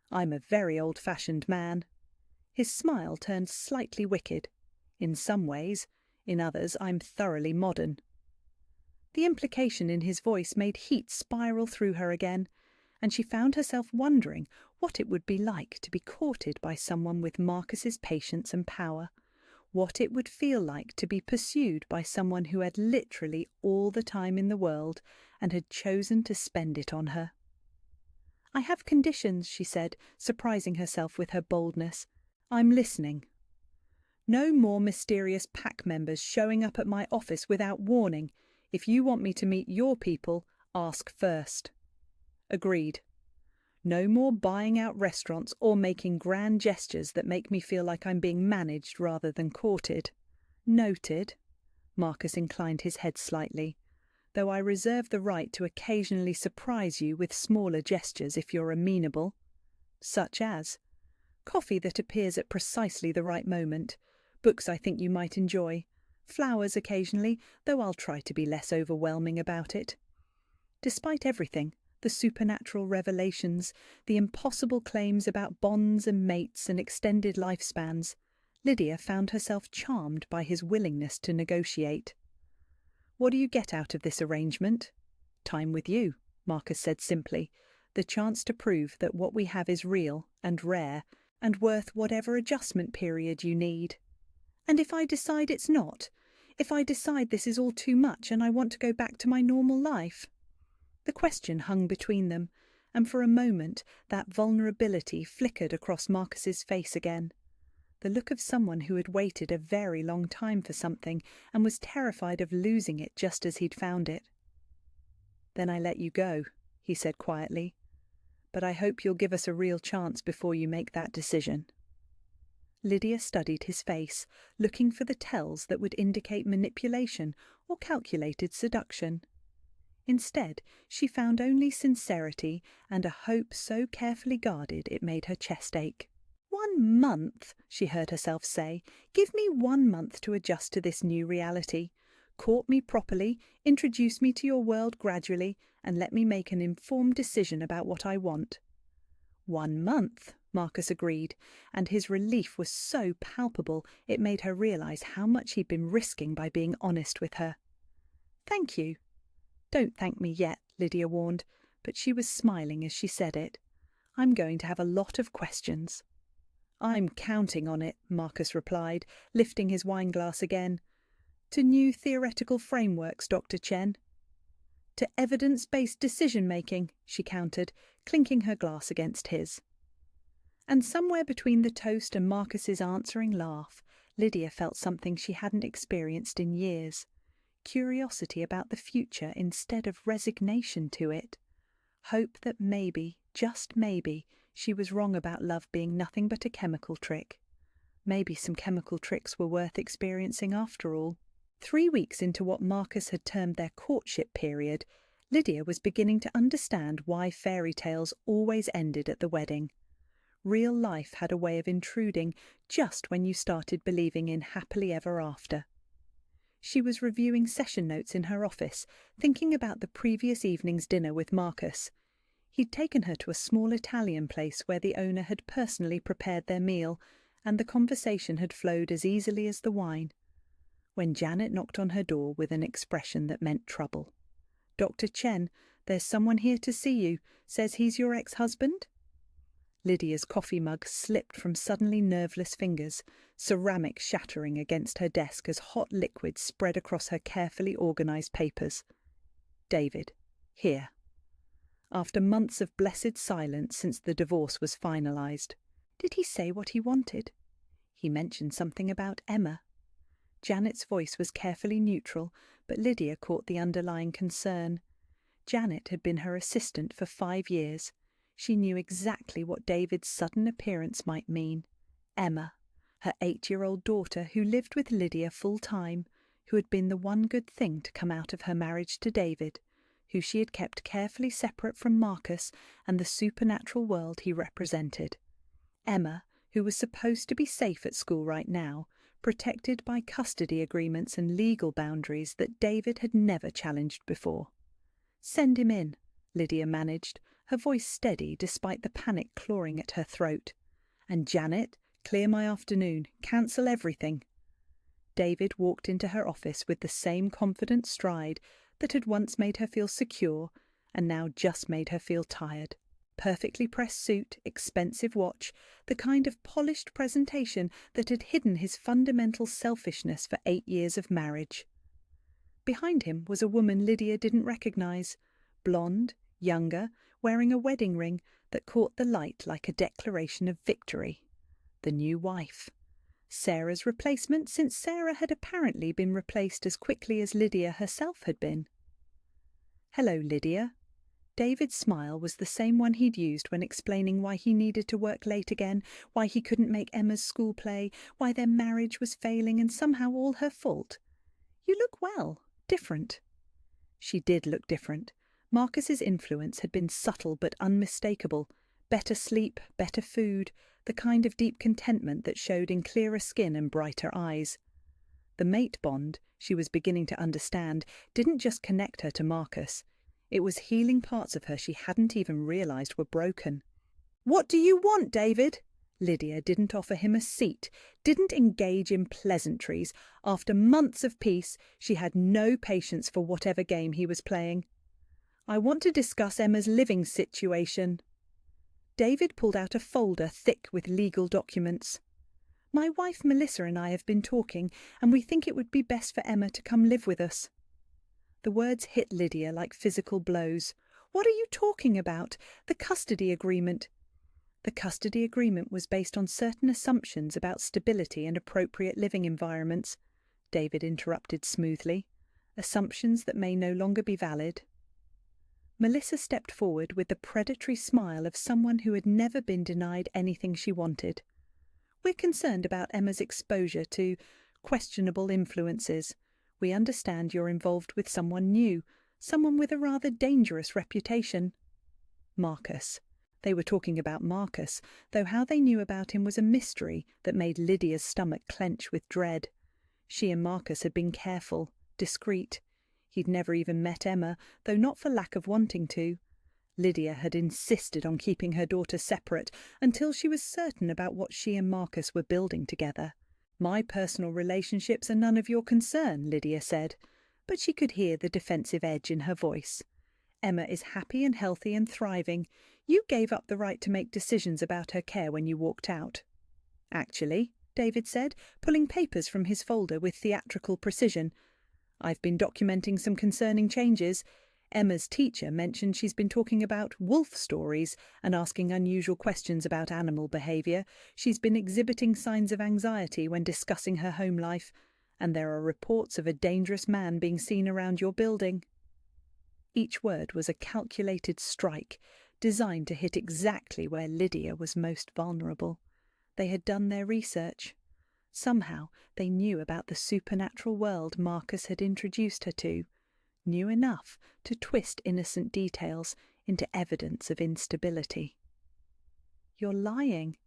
"I'm a very old-fashioned man." His smile turned slightly wicked. "In some ways. In others, I'm thoroughly modern." The implication in his voice made heat spiral through her again, and she found herself wondering what it would be like to be courted by someone with Marcus's patience and power, what it would feel like to be pursued by someone who had literally all the time in the world and had chosen to spend it on her. "I have conditions," she said, surprising herself with her boldness. "I'm listening." "No more mysterious pack members showing up at my office without warning. If you want me to meet your people, ask first." "Agreed." "No more buying out restaurants or making grand gestures that make me feel like I'm being managed rather than courted." "Noted." Marcus inclined his head slightly. "Though I reserve the right to occasionally surprise you with smaller gestures if you're amenable." "Such as?" "Coffee that appears at precisely the right moment. Books I think you might enjoy. Flowers occasionally, though I'll try to be less overwhelming about it." Despite everything, the supernatural revelations, the impossible claims about bonds and mates and extended lifespans, Lydia found herself charmed by his willingness to negotiate. "What do you get out of this arrangement?" "Time with you," Marcus said simply. "The chance to prove that what we have is real and rare and worth whatever adjustment period you need." "And if I decide it's not? If I decide this is all too much and I want to go back to my normal life?" The question hung between them, and for a moment that vulnerability flickered across Marcus's face again. The look of someone who had waited a very long time for something and was terrified of losing it just as he'd found it. "Then I let you go," he said quietly. "But I hope you'll give us a real chance before you make that decision." Lydia studied his face, looking for the tells that would indicate manipulation or calculated seduction. Instead, she found only sincerity and a hope so carefully guarded it made her chest ache. 1 month, she heard herself say. Give me 1 month to adjust to this new reality. Court me properly, introduce me to your world gradually, and let me make an informed decision about what I want. 1 month, Marcus agreed, and his relief was so palpable it made her realise how much he'd been risking by being honest with her. Thank you. Don't thank me yet, Lydia warned, but she was smiling as she said it. I'm going to have a lot of questions. I'm counting on it, Marcus replied, lifting his wineglass again. To new theoretical frameworks, Dr. Chen. To evidence-based decision-making, she countered, clinking her glass against his. And somewhere between the toast and Marcus's answering laugh, Lydia felt something she hadn't experienced in years. Curiosity about the future instead of resignation to it. Hope that maybe, just maybe, she was wrong about love being nothing but a chemical trick. Maybe some chemical tricks were worth experiencing after all. 3 weeks into what Marcus had termed their courtship period, Lydia was beginning to understand why fairy tales always ended at the wedding. Real life had a way of intruding just when you started believing in happily ever after. She was reviewing session notes in her office, thinking about the previous evening's dinner with Marcus. He'd taken her to a small Italian place where the owner had personally prepared their meal, and the conversation had flowed as easily as the wine. When Janet knocked on her door with an expression that meant trouble. "Dr. Chen, there's someone here to see you. Says he's your ex-husband?" Lydia's coffee mug slipped from suddenly nerveless fingers, ceramic shattering against her desk as hot liquid spread across her carefully organised papers. "David, here." After months of blessed silence since the divorce was finalised. Did he say what he wanted? He mentioned something about Emma. Janet's voice was carefully neutral, but Lydia caught the underlying concern. Janet had been her assistant for 5 years. She knew exactly what David's sudden appearance might mean. Emma, her 8-year-old daughter who lived with Lydia full-time, who had been the one good thing to come out of her marriage to David, who she had kept carefully separate from Marcus and the supernatural world he represented. Emma, who was supposed to be safe at school right now, protected by custody agreements and legal boundaries that David had never challenged before. "Send him in," Lydia managed, her voice steady despite the panic clawing at her throat. "And Janet, clear my afternoon, cancel everything." David walked into her office with the same confident stride that had once made her feel secure and now just made her feel tired. Perfectly pressed suit, expensive watch, the kind of polished presentation that had hidden his fundamental selfishness for 8 years of marriage. Behind him was a woman Lydia didn't recognise, blonde, younger, wearing a wedding ring that caught the light like a declaration of victory. The new wife. Sarah's replacement, since Sarah had apparently been replaced as quickly as Lydia herself had been. "Hello, Lydia." David's smile was the same one he'd used when explaining why he needed to work late again, why he couldn't make Emma's school play, why their marriage was failing and somehow all her fault. "You look well, different." She did look different. Marcus's influence had been subtle but unmistakable. Better sleep, better food, the kind of deep contentment that showed in clearer skin and brighter eyes. The mate bond, she was beginning to understand, didn't just connect her to Marcus. It was healing parts of her she hadn't even realised were broken. "What do you want, David?" Lydia didn't offer him a seat, didn't engage in pleasantries. After months of peace, she had no patience for whatever game he was playing. "I want to discuss Emma's living situation." David pulled out a folder thick with legal documents. "My wife Melissa and I have been talking, and we think it would be best for Emma to come live with us." The words hit Lydia like physical blows. "What are you talking about? The custody agreement." The custody agreement was based on certain assumptions about stability and appropriate living environments, David interrupted smoothly. "Assumptions that may no longer be valid." Melissa stepped forward with the predatory smile of someone who had never been denied anything she wanted. We're concerned about Emma's exposure to questionable influences. We understand you're involved with someone new, someone with a rather dangerous reputation. Marcus. They were talking about Marcus, though how they knew about him was a mystery that made Lydia's stomach clench with dread. She and Marcus had been careful, discreet. He'd never even met Emma, though not for lack of wanting to. Lydia had insisted on keeping her daughter separate until she was certain about what she and Marcus were building together. My personal relationships are none of your concern, Lydia said, but she could hear the defensive edge in her voice. Emma is happy and healthy and thriving. You gave up the right to make decisions about her care when you walked out. Actually, David said, pulling papers from his folder with theatrical precision, I've been documenting some concerning changes. Emma's teacher mentioned she's been talking about wolf stories and asking unusual questions about animal behaviour. She's been exhibiting signs of anxiety when discussing her home life, and there are reports of a dangerous man being seen around your building. Each word was a calculated strike, designed to hit exactly where Lydia was most vulnerable. They had done their research. Somehow they knew about the supernatural world Marcus had introduced her to, knew enough to twist innocent details into evidence of instability. You're lying.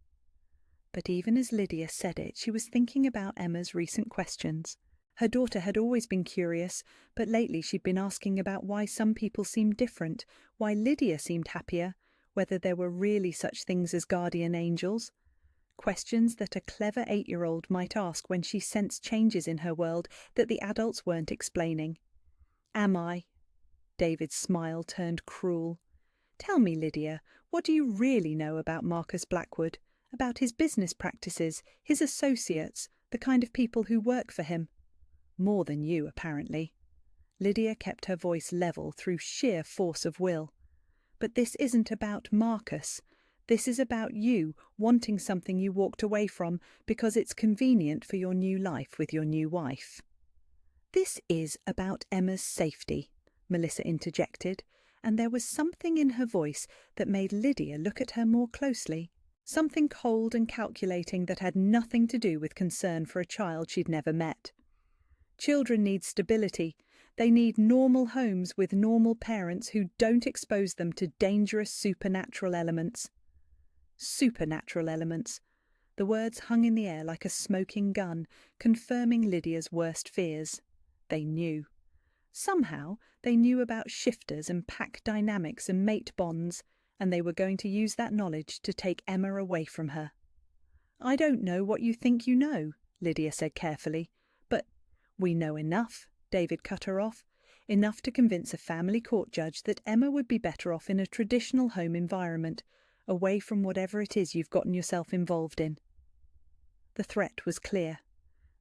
But even as Lydia said it, she was thinking about Emma's recent questions. Her daughter had always been curious, but lately she'd been asking about why some people seemed different, why Lydia seemed happier, whether there were really such things as guardian angels. Questions that a clever 8-year-old might ask when she sensed changes in her world that the adults weren't explaining. Am I? David's smile turned cruel. Tell me, Lydia, what do you really know about Marcus Blackwood, about his business practices, his associates, the kind of people who work for him? More than you, apparently. Lydia kept her voice level through sheer force of will. But this isn't about Marcus. This is about you wanting something you walked away from because it's convenient for your new life with your new wife. This is about Emma's safety, Melissa interjected, and there was something in her voice that made Lydia look at her more closely, something cold and calculating that had nothing to do with concern for a child she'd never met. Children need stability. They need normal homes with normal parents who don't expose them to dangerous supernatural elements. Supernatural elements. The words hung in the air like a smoking gun, confirming Lydia's worst fears. They knew. Somehow they knew about shifters and pack dynamics and mate bonds, and they were going to use that knowledge to take Emma away from her. I don't know what you think you know, Lydia said carefully, but we know enough, David cut her off. Enough to convince a family court judge that Emma would be better off in a traditional home environment, away from whatever it is you've gotten yourself involved in. The threat was clear.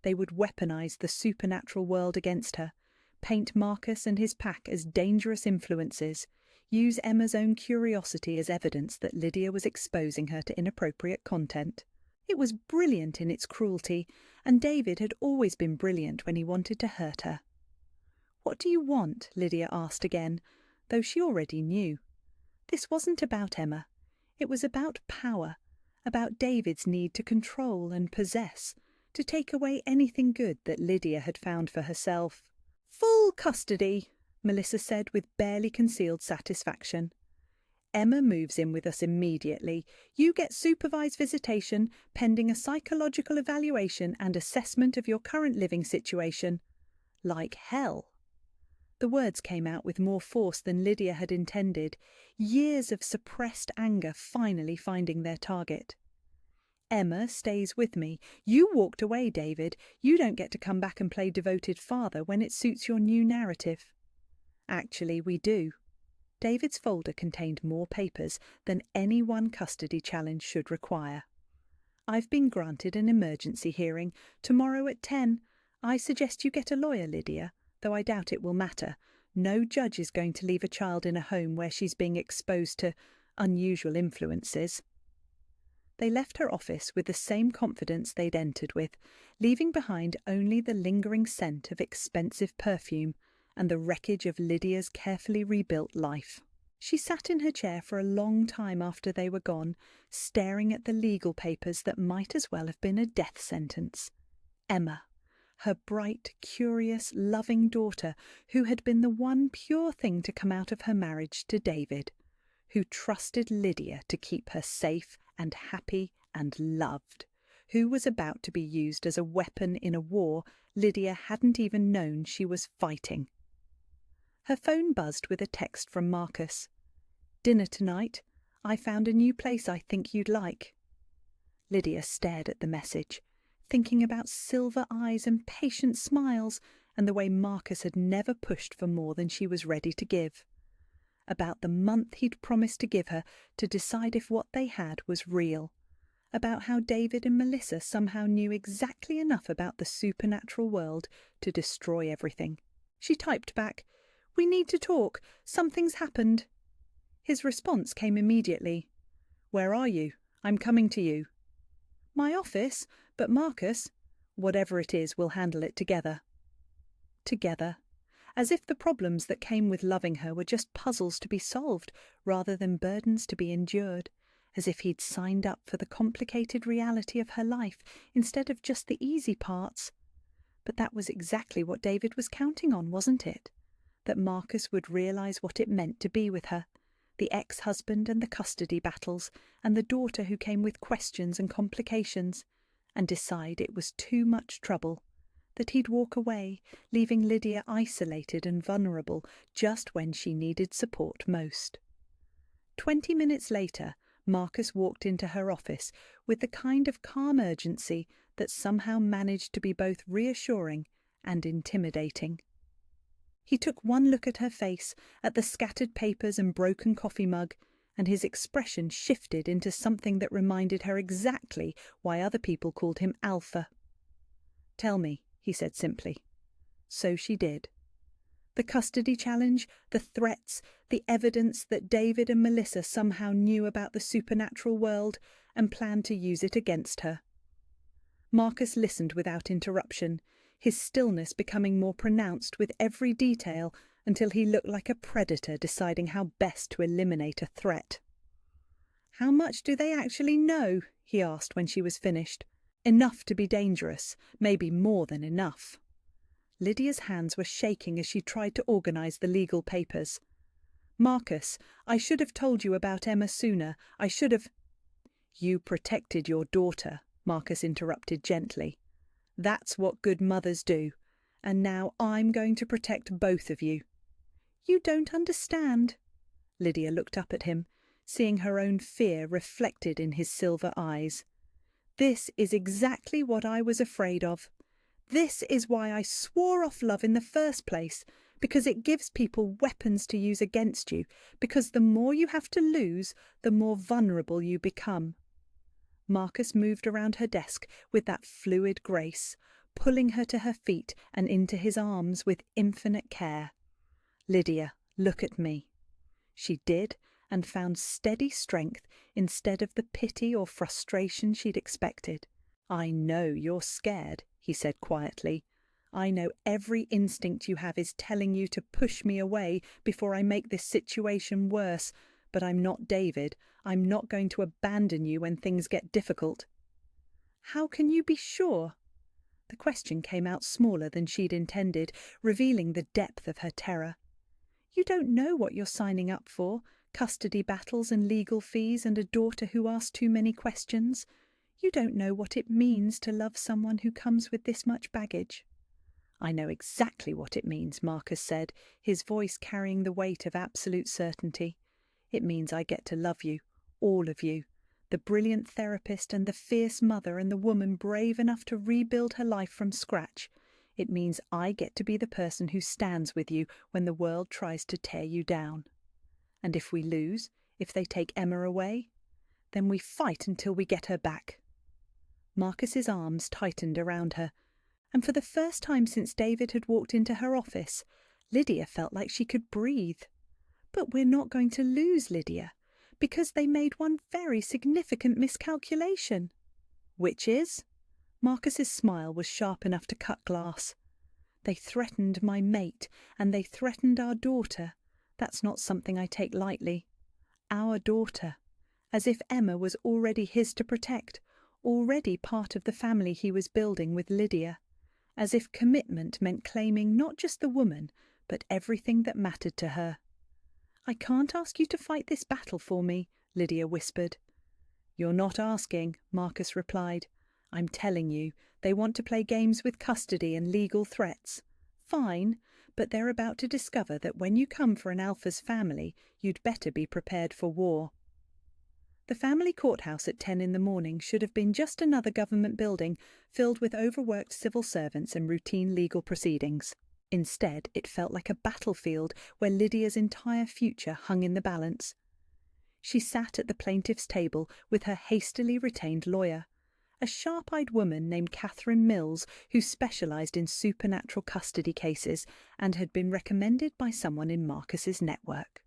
They would weaponize the supernatural world against her, paint Marcus and his pack as dangerous influences, use Emma's own curiosity as evidence that Lydia was exposing her to inappropriate content. It was brilliant in its cruelty, and David had always been brilliant when he wanted to hurt her. What do you want? Lydia asked again, though she already knew. This wasn't about Emma. It was about power, about David's need to control and possess, to take away anything good that Lydia had found for herself. Full custody, Melissa said with barely concealed satisfaction. Emma moves in with us immediately. You get supervised visitation pending a psychological evaluation and assessment of your current living situation. Like hell. The words came out with more force than Lydia had intended, years of suppressed anger finally finding their target. Emma stays with me. You walked away, David. You don't get to come back and play devoted father when it suits your new narrative. Actually, we do. David's folder contained more papers than any one custody challenge should require. I've been granted an emergency hearing tomorrow at 10. I suggest you get a lawyer, Lydia, though I doubt it will matter. No judge is going to leave a child in a home where she's being exposed to unusual influences. They left her office with the same confidence they'd entered with, leaving behind only the lingering scent of expensive perfume and the wreckage of Lydia's carefully rebuilt life. She sat in her chair for a long time after they were gone, staring at the legal papers that might as well have been a death sentence. Emma, her bright, curious, loving daughter, who had been the one pure thing to come out of her marriage to David, who trusted Lydia to keep her safe and happy and loved, who was about to be used as a weapon in a war Lydia hadn't even known she was fighting. Her phone buzzed with a text from Marcus. "Dinner tonight. I found a new place I think you'd like." Lydia stared at the message, thinking about silver eyes and patient smiles and the way Marcus had never pushed for more than she was ready to give. About the month he'd promised to give her to decide if what they had was real. About how David and Melissa somehow knew exactly enough about the supernatural world to destroy everything. She typed back, "We need to talk. Something's happened." His response came immediately. "Where are you? I'm coming to you." "My office, but Marcus, whatever it is, we'll handle it together." Together. As if the problems that came with loving her were just puzzles to be solved rather than burdens to be endured. As if he'd signed up for the complicated reality of her life instead of just the easy parts. But that was exactly what David was counting on, wasn't it? That Marcus would realise what it meant to be with her, the ex-husband and the custody battles, and the daughter who came with questions and complications, and decide it was too much trouble, that he'd walk away, leaving Lydia isolated and vulnerable just when she needed support most. 20 minutes later, Marcus walked into her office with the kind of calm urgency that somehow managed to be both reassuring and intimidating. He took one look at her face, at the scattered papers and broken coffee mug, and his expression shifted into something that reminded her exactly why other people called him Alpha. "Tell me," he said simply. So she did. The custody challenge, the threats, the evidence that David and Melissa somehow knew about the supernatural world and planned to use it against her. Marcus listened without interruption, his stillness becoming more pronounced with every detail until he looked like a predator deciding how best to eliminate a threat. "How much do they actually know?" he asked when she was finished. "Enough to be dangerous, maybe more than enough." Lydia's hands were shaking as she tried to organise the legal papers. "Marcus, I should have told you about Emma sooner. I should have—" "You protected your daughter," Marcus interrupted gently. "That's what good mothers do. And now I'm going to protect both of you." "You don't understand." Lydia looked up at him, seeing her own fear reflected in his silver eyes. "This is exactly what I was afraid of. This is why I swore off love in the first place, because it gives people weapons to use against you, because the more you have to lose, the more vulnerable you become." Marcus moved around her desk with that fluid grace, pulling her to her feet and into his arms with infinite care. "Lydia, look at me." She did, and found steady strength instead of the pity or frustration she'd expected. "I know you're scared," he said quietly. "I know every instinct you have is telling you to push me away before I make this situation worse, but I'm not David. I'm not going to abandon you when things get difficult." "How can you be sure?" The question came out smaller than she'd intended, revealing the depth of her terror. "You don't know what you're signing up for, custody battles and legal fees and a daughter who asks too many questions. You don't know what it means to love someone who comes with this much baggage." "I know exactly what it means," Marcus said, his voice carrying the weight of absolute certainty. "It means I get to love you, all of you, the brilliant therapist and the fierce mother and the woman brave enough to rebuild her life from scratch. It means I get to be the person who stands with you when the world tries to tear you down. And if we lose, if they take Emma away, then we fight until we get her back." Marcus's arms tightened around her, and for the first time since David had walked into her office, Lydia felt like she could breathe. "But we're not going to lose, Lydia, because they made one very significant miscalculation." "Which is?" Marcus's smile was sharp enough to cut glass. "They threatened my mate, and they threatened our daughter. That's not something I take lightly. Our daughter. As if Emma was already his to protect, already part of the family he was building with Lydia. As if commitment meant claiming not just the woman, but everything that mattered to her. "I can't ask you to fight this battle for me," Lydia whispered. "You're not asking," Marcus replied. "I'm telling you, they want to play games with custody and legal threats. Fine, but they're about to discover that when you come for an Alpha's family, you'd better be prepared for war." The family courthouse at 10 in the morning should have been just another government building filled with overworked civil servants and routine legal proceedings. Instead, it felt like a battlefield where Lydia's entire future hung in the balance. She sat at the plaintiff's table with her hastily retained lawyer, a sharp-eyed woman named Catherine Mills who specialised in supernatural custody cases and had been recommended by someone in Marcus's network.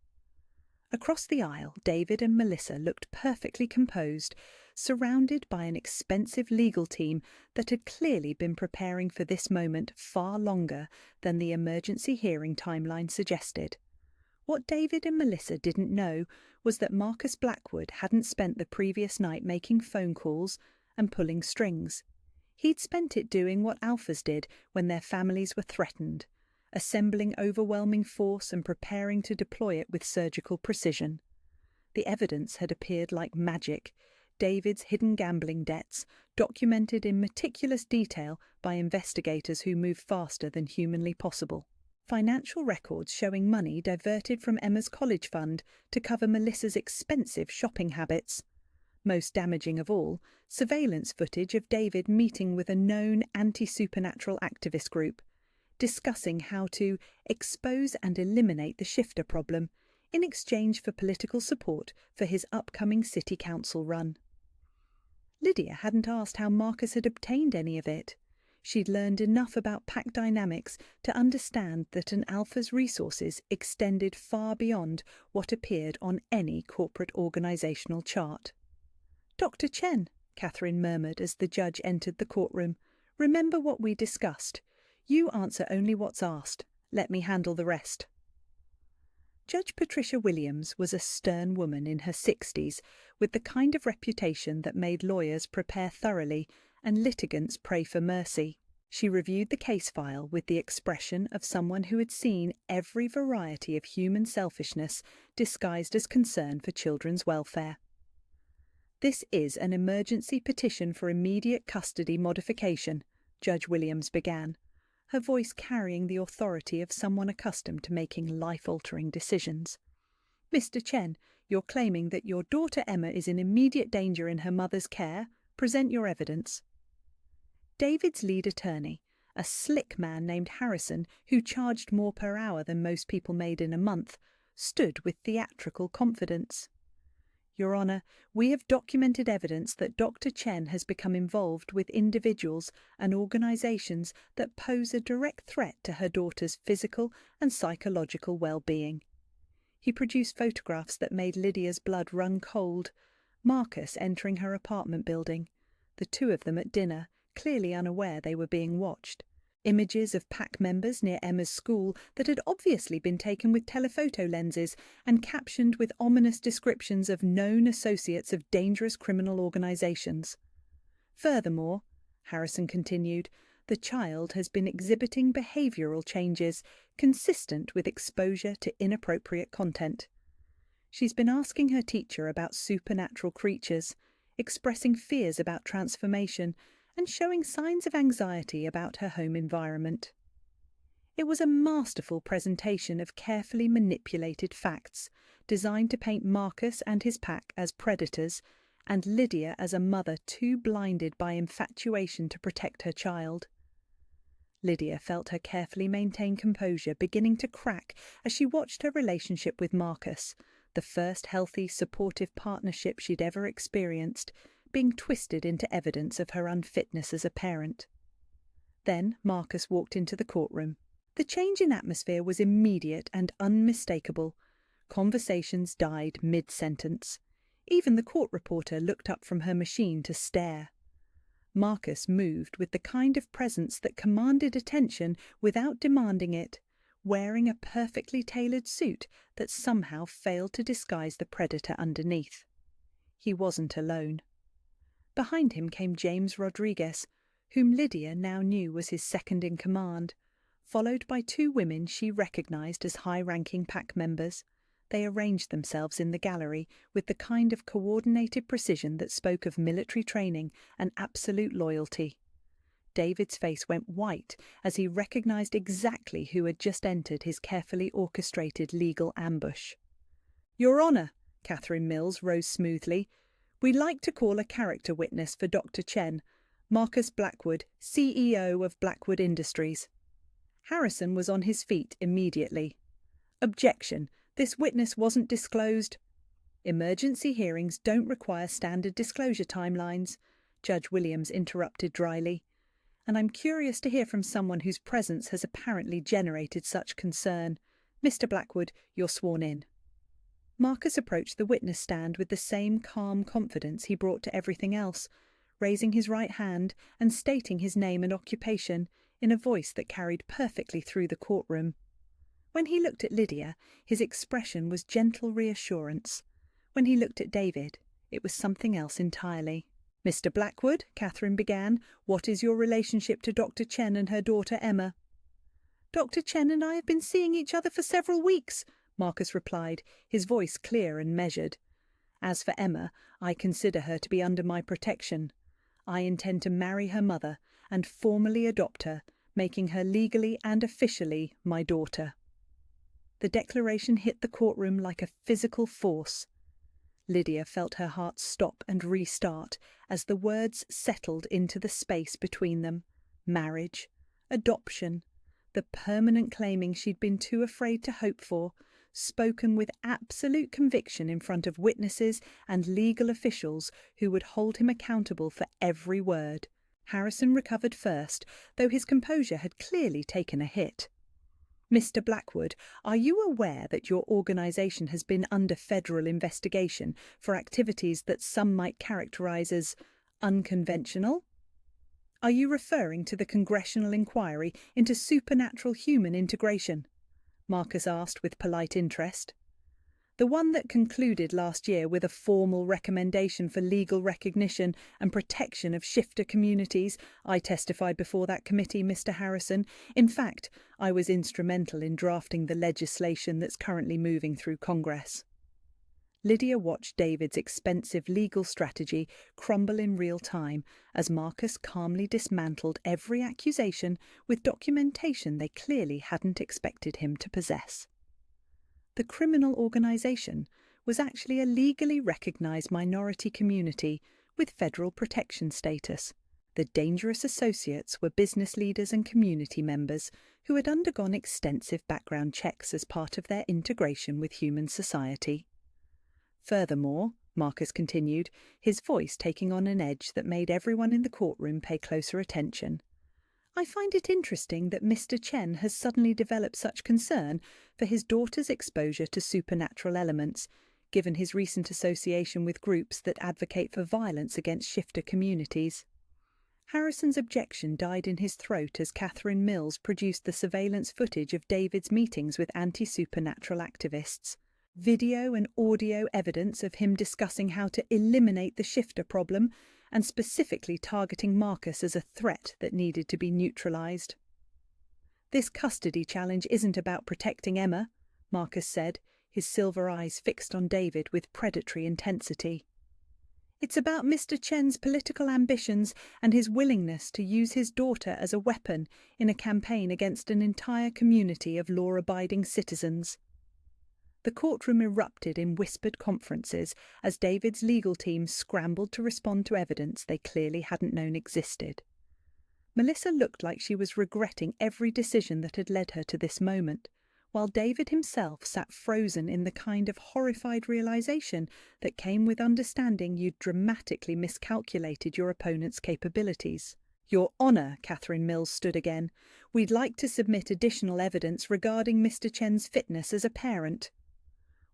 Across the aisle, David and Melissa looked perfectly composed, surrounded by an expensive legal team that had clearly been preparing for this moment far longer than the emergency hearing timeline suggested. What David and Melissa didn't know was that Marcus Blackwood hadn't spent the previous night making phone calls and pulling strings. He'd spent it doing what Alphas did when their families were threatened, assembling overwhelming force and preparing to deploy it with surgical precision. The evidence had appeared like magic. David's hidden gambling debts, documented in meticulous detail by investigators who move faster than humanly possible. Financial records showing money diverted from Emma's college fund to cover Melissa's expensive shopping habits. Most damaging of all, surveillance footage of David meeting with a known anti-supernatural activist group, discussing how to expose and eliminate the shifter problem in exchange for political support for his upcoming city council run. Lydia hadn't asked how Marcus had obtained any of it. She'd learned enough about pack dynamics to understand that an Alpha's resources extended far beyond what appeared on any corporate organisational chart. "Dr. Chen," Catherine murmured as the judge entered the courtroom, "remember what we discussed. You answer only what's asked. Let me handle the rest." Judge Patricia Williams was a stern woman in her 60s, with the kind of reputation that made lawyers prepare thoroughly and litigants pray for mercy. She reviewed the case file with the expression of someone who had seen every variety of human selfishness disguised as concern for children's welfare. "This is an emergency petition for immediate custody modification," Judge Williams began, her voice carrying the authority of someone accustomed to making life-altering decisions. "Mr. Chen, you're claiming that your daughter Emma is in immediate danger in her mother's care. Present your evidence." David's lead attorney, a slick man named Harrison who charged more per hour than most people made in a month, stood with theatrical confidence. "Your Honour, we have documented evidence that Dr. Chen has become involved with individuals and organisations that pose a direct threat to her daughter's physical and psychological well-being." He produced photographs that made Lydia's blood run cold. Marcus entering her apartment building, the two of them at dinner, clearly unaware they were being watched. Images of pack members near Emma's school that had obviously been taken with telephoto lenses and captioned with ominous descriptions of known associates of dangerous criminal organisations. "Furthermore," Harrison continued, "the child has been exhibiting behavioural changes consistent with exposure to inappropriate content. She's been asking her teacher about supernatural creatures, expressing fears about transformation, and showing signs of anxiety about her home environment." It was a masterful presentation of carefully manipulated facts, designed to paint Marcus and his pack as predators, and Lydia as a mother too blinded by infatuation to protect her child. Lydia felt her carefully maintained composure beginning to crack as she watched her relationship with Marcus, the first healthy, supportive partnership she'd ever experienced, being twisted into evidence of her unfitness as a parent. Then Marcus walked into the courtroom. The change in atmosphere was immediate and unmistakable. Conversations died mid-sentence. Even the court reporter looked up from her machine to stare. Marcus moved with the kind of presence that commanded attention without demanding it, wearing a perfectly tailored suit that somehow failed to disguise the predator underneath. He wasn't alone. Behind him came James Rodriguez, whom Lydia now knew was his second-in-command, followed by two women she recognised as high-ranking pack members. They arranged themselves in the gallery with the kind of coordinated precision that spoke of military training and absolute loyalty. David's face went white as he recognised exactly who had just entered his carefully orchestrated legal ambush. "Your Honour," Catherine Mills rose smoothly, "we'd like to call a character witness for Dr. Chen, Marcus Blackwood, CEO of Blackwood Industries." Harrison was on his feet immediately. "Objection. This witness wasn't disclosed." "Emergency hearings don't require standard disclosure timelines," Judge Williams interrupted dryly. "And I'm curious to hear from someone whose presence has apparently generated such concern. Mr. Blackwood, you're sworn in." Marcus approached the witness stand with the same calm confidence he brought to everything else, raising his right hand and stating his name and occupation in a voice that carried perfectly through the courtroom. When he looked at Lydia, his expression was gentle reassurance. When he looked at David, it was something else entirely. "Mr. Blackwood," Catherine began, "what is your relationship to Dr. Chen and her daughter Emma?" "Dr. Chen and I have been seeing each other for several weeks," Marcus replied, his voice clear and measured. "As for Emma, I consider her to be under my protection. I intend to marry her mother and formally adopt her, making her legally and officially my daughter." The declaration hit the courtroom like a physical force. Lydia felt her heart stop and restart as the words settled into the space between them. Marriage, adoption, the permanent claiming she'd been too afraid to hope for, spoken with absolute conviction in front of witnesses and legal officials who would hold him accountable for every word. Harrison recovered first, though his composure had clearly taken a hit. "Mr. Blackwood, are you aware that your organisation has been under federal investigation for activities that some might characterise as unconventional?" "Are you referring to the congressional inquiry into supernatural human integration?" Marcus asked with polite interest. "The one that concluded last year with a formal recommendation for legal recognition and protection of shifter communities. I testified before that committee, Mr. Harrison. In fact, I was instrumental in drafting the legislation that's currently moving through Congress." Lydia watched David's expensive legal strategy crumble in real time as Marcus calmly dismantled every accusation with documentation they clearly hadn't expected him to possess. The criminal organisation was actually a legally recognised minority community with federal protection status. The dangerous associates were business leaders and community members who had undergone extensive background checks as part of their integration with human society. Furthermore, Marcus continued, his voice taking on an edge that made everyone in the courtroom pay closer attention, "I find it interesting that Mr. Chen has suddenly developed such concern for his daughter's exposure to supernatural elements, given his recent association with groups that advocate for violence against shifter communities." Harrison's objection died in his throat as Catherine Mills produced the surveillance footage of David's meetings with anti-supernatural activists. Video and audio evidence of him discussing how to eliminate the shifter problem and specifically targeting Marcus as a threat that needed to be neutralised. "This custody challenge isn't about protecting Emma," Marcus said, his silver eyes fixed on David with predatory intensity. "It's about Mr. Chen's political ambitions and his willingness to use his daughter as a weapon in a campaign against an entire community of law-abiding citizens." The courtroom erupted in whispered conferences as David's legal team scrambled to respond to evidence they clearly hadn't known existed. Melissa looked like she was regretting every decision that had led her to this moment, while David himself sat frozen in the kind of horrified realization that came with understanding you'd dramatically miscalculated your opponent's capabilities. "Your Honour," Catherine Mills stood again, "we'd like to submit additional evidence regarding Mr. Chen's fitness as a parent."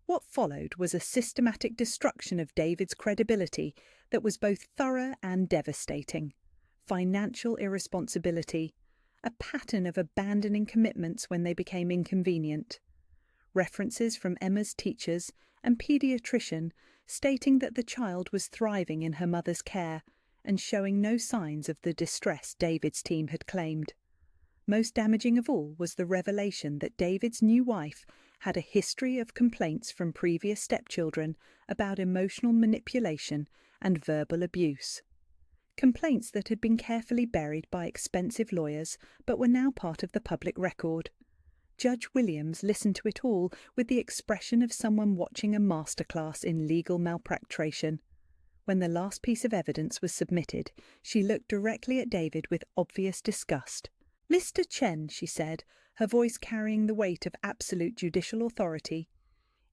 What followed was a systematic destruction of David's credibility that was both thorough and devastating. Financial irresponsibility, a pattern of abandoning commitments when they became inconvenient. References from Emma's teachers and paediatrician stating that the child was thriving in her mother's care and showing no signs of the distress David's team had claimed. Most damaging of all was the revelation that David's new wife had a history of complaints from previous stepchildren about emotional manipulation and verbal abuse. Complaints that had been carefully buried by expensive lawyers but were now part of the public record. Judge Williams listened to it all with the expression of someone watching a masterclass in legal malpractice. When the last piece of evidence was submitted, she looked directly at David with obvious disgust. "Mr. Chen," she said, her voice carrying the weight of absolute judicial authority,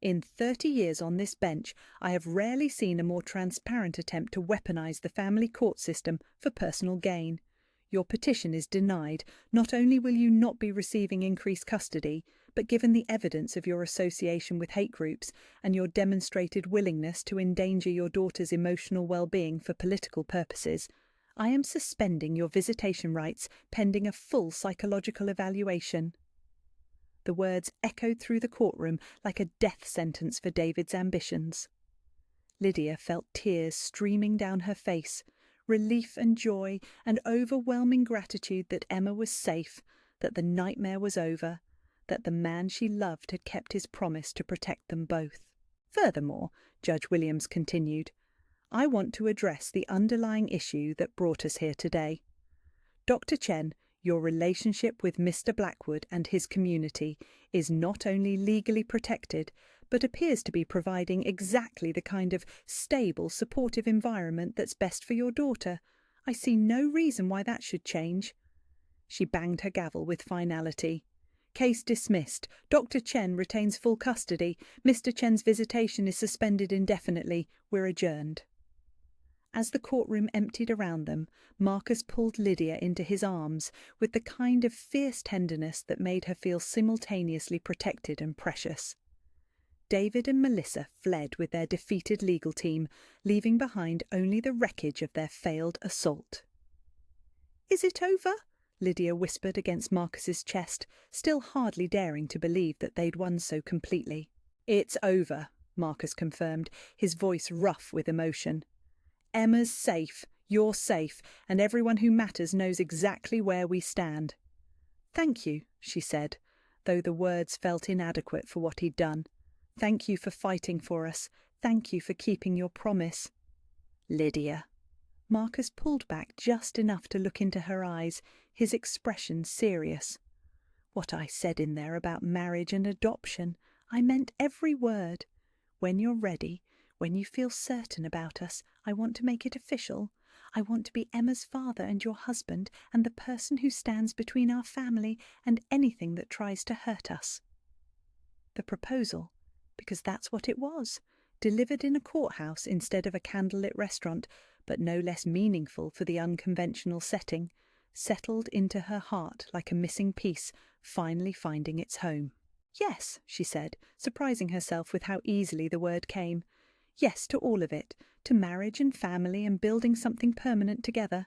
"in 30 years on this bench, I have rarely seen a more transparent attempt to weaponize the family court system for personal gain. Your petition is denied. Not only will you not be receiving increased custody, but given the evidence of your association with hate groups and your demonstrated willingness to endanger your daughter's emotional well-being for political purposes, I am suspending your visitation rights pending a full psychological evaluation." The words echoed through the courtroom like a death sentence for David's ambitions. Lydia felt tears streaming down her face, relief and joy and overwhelming gratitude that Emma was safe, that the nightmare was over, that the man she loved had kept his promise to protect them both. "Furthermore," Judge Williams continued, "I want to address the underlying issue that brought us here today. Dr. Chen, your relationship with Mr. Blackwood and his community is not only legally protected, but appears to be providing exactly the kind of stable, supportive environment that's best for your daughter. I see no reason why that should change." She banged her gavel with finality. "Case dismissed. Dr. Chen retains full custody. Mr. Chen's visitation is suspended indefinitely. We're adjourned." As the courtroom emptied around them, Marcus pulled Lydia into his arms with the kind of fierce tenderness that made her feel simultaneously protected and precious. David and Melissa fled with their defeated legal team, leaving behind only the wreckage of their failed assault. "Is it over?" Lydia whispered against Marcus's chest, still hardly daring to believe that they'd won so completely. "It's over," Marcus confirmed, his voice rough with emotion. "Emma's safe, you're safe, and everyone who matters knows exactly where we stand." "Thank you," she said, though the words felt inadequate for what he'd done. "Thank you for fighting for us. Thank you for keeping your promise." "Lydia." Marcus pulled back just enough to look into her eyes, his expression serious. "What I said in there about marriage and adoption, I meant every word. When you're ready, when you feel certain about us, I want to make it official. I want to be Emma's father and your husband and the person who stands between our family and anything that tries to hurt us." The proposal, because that's what it was, delivered in a courthouse instead of a candlelit restaurant, but no less meaningful for the unconventional setting, settled into her heart like a missing piece, finally finding its home. "Yes," she said, surprising herself with how easily the word came. "Yes to all of it, to marriage and family and building something permanent together."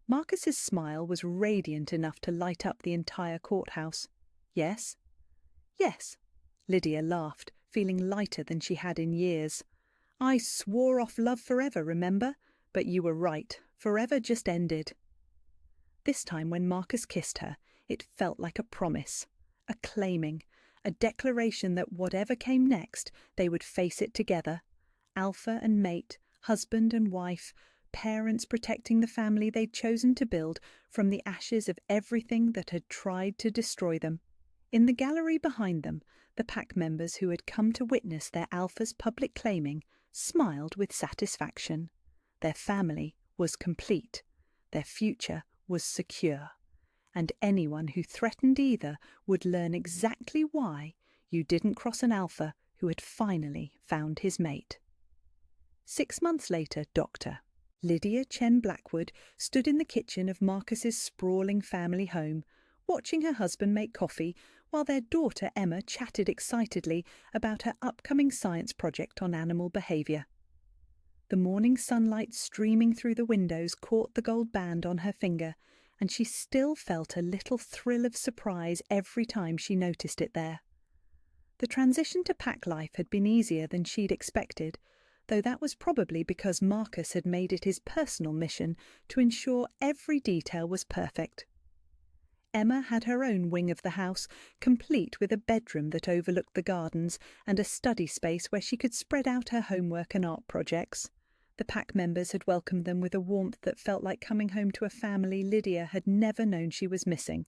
Marcus's smile was radiant enough to light up the entire courthouse. "Yes?" "Yes." Lydia laughed, feeling lighter than she had in years. "I swore off love forever, remember? But you were right. Forever just ended." This time when Marcus kissed her, it felt like a promise, a claiming, a declaration that whatever came next, they would face it together. Alpha and mate, husband and wife, parents protecting the family they'd chosen to build from the ashes of everything that had tried to destroy them. In the gallery behind them, the pack members who had come to witness their alpha's public claiming smiled with satisfaction. Their family was complete. Their future was secure. And anyone who threatened either would learn exactly why you didn't cross an alpha who had finally found his mate. 6 months later, Dr. Lydia Chen Blackwood stood in the kitchen of Marcus's sprawling family home, watching her husband make coffee while their daughter Emma chatted excitedly about her upcoming science project on animal behaviour. The morning sunlight streaming through the windows caught the gold band on her finger, and she still felt a little thrill of surprise every time she noticed it there. The transition to pack life had been easier than she'd expected, though that was probably because Marcus had made it his personal mission to ensure every detail was perfect. Emma had her own wing of the house, complete with a bedroom that overlooked the gardens and a study space where she could spread out her homework and art projects. The pack members had welcomed them with a warmth that felt like coming home to a family Lydia had never known she was missing.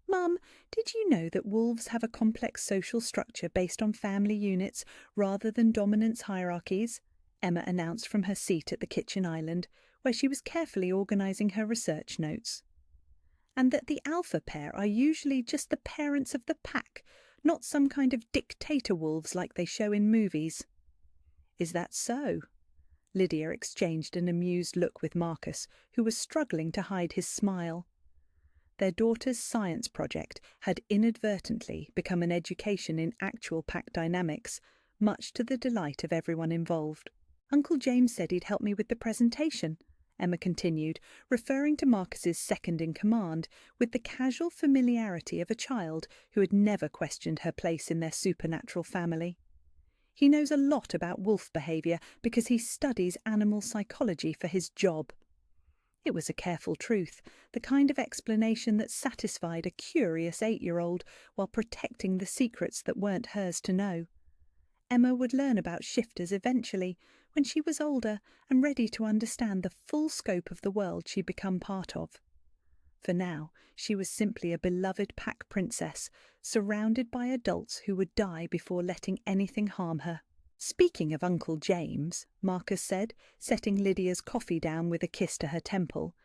"Mum, did you know that wolves have a complex social structure based on family units rather than dominance hierarchies?" Emma announced from her seat at the kitchen island, where she was carefully organising her research notes. "And that the alpha pair are usually just the parents of the pack, not some kind of dictator wolves like they show in movies." "Is that so?" Lydia exchanged an amused look with Marcus, who was struggling to hide his smile. Their daughter's science project had inadvertently become an education in actual pack dynamics, much to the delight of everyone involved. "Uncle James said he'd help me with the presentation," Emma continued, referring to Marcus's second-in-command with the casual familiarity of a child who had never questioned her place in their supernatural family. "He knows a lot about wolf behaviour because he studies animal psychology for his job." It was a careful truth, the kind of explanation that satisfied a curious 8-year-old while protecting the secrets that weren't hers to know. Emma would learn about shifters eventually, when she was older and ready to understand the full scope of the world she'd become part of. For now, she was simply a beloved pack princess, surrounded by adults who would die before letting anything harm her. "Speaking of Uncle James," Marcus said, setting Lydia's coffee down with a kiss to her temple,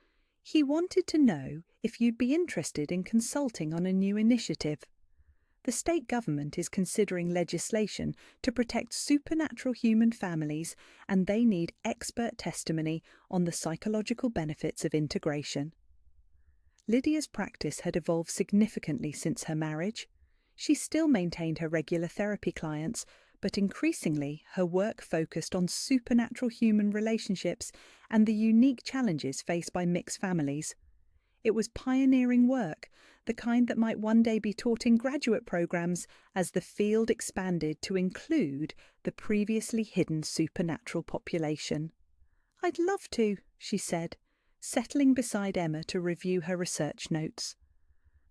"he wanted to know if you'd be interested in consulting on a new initiative. The state government is considering legislation to protect supernatural human families, and they need expert testimony on the psychological benefits of integration." Lydia's practice had evolved significantly since her marriage. She still maintained her regular therapy clients, but increasingly her work focused on supernatural human relationships and the unique challenges faced by mixed families. It was pioneering work, the kind that might one day be taught in graduate programs as the field expanded to include the previously hidden supernatural population. "I'd love to," she said, settling beside Emma to review her research notes.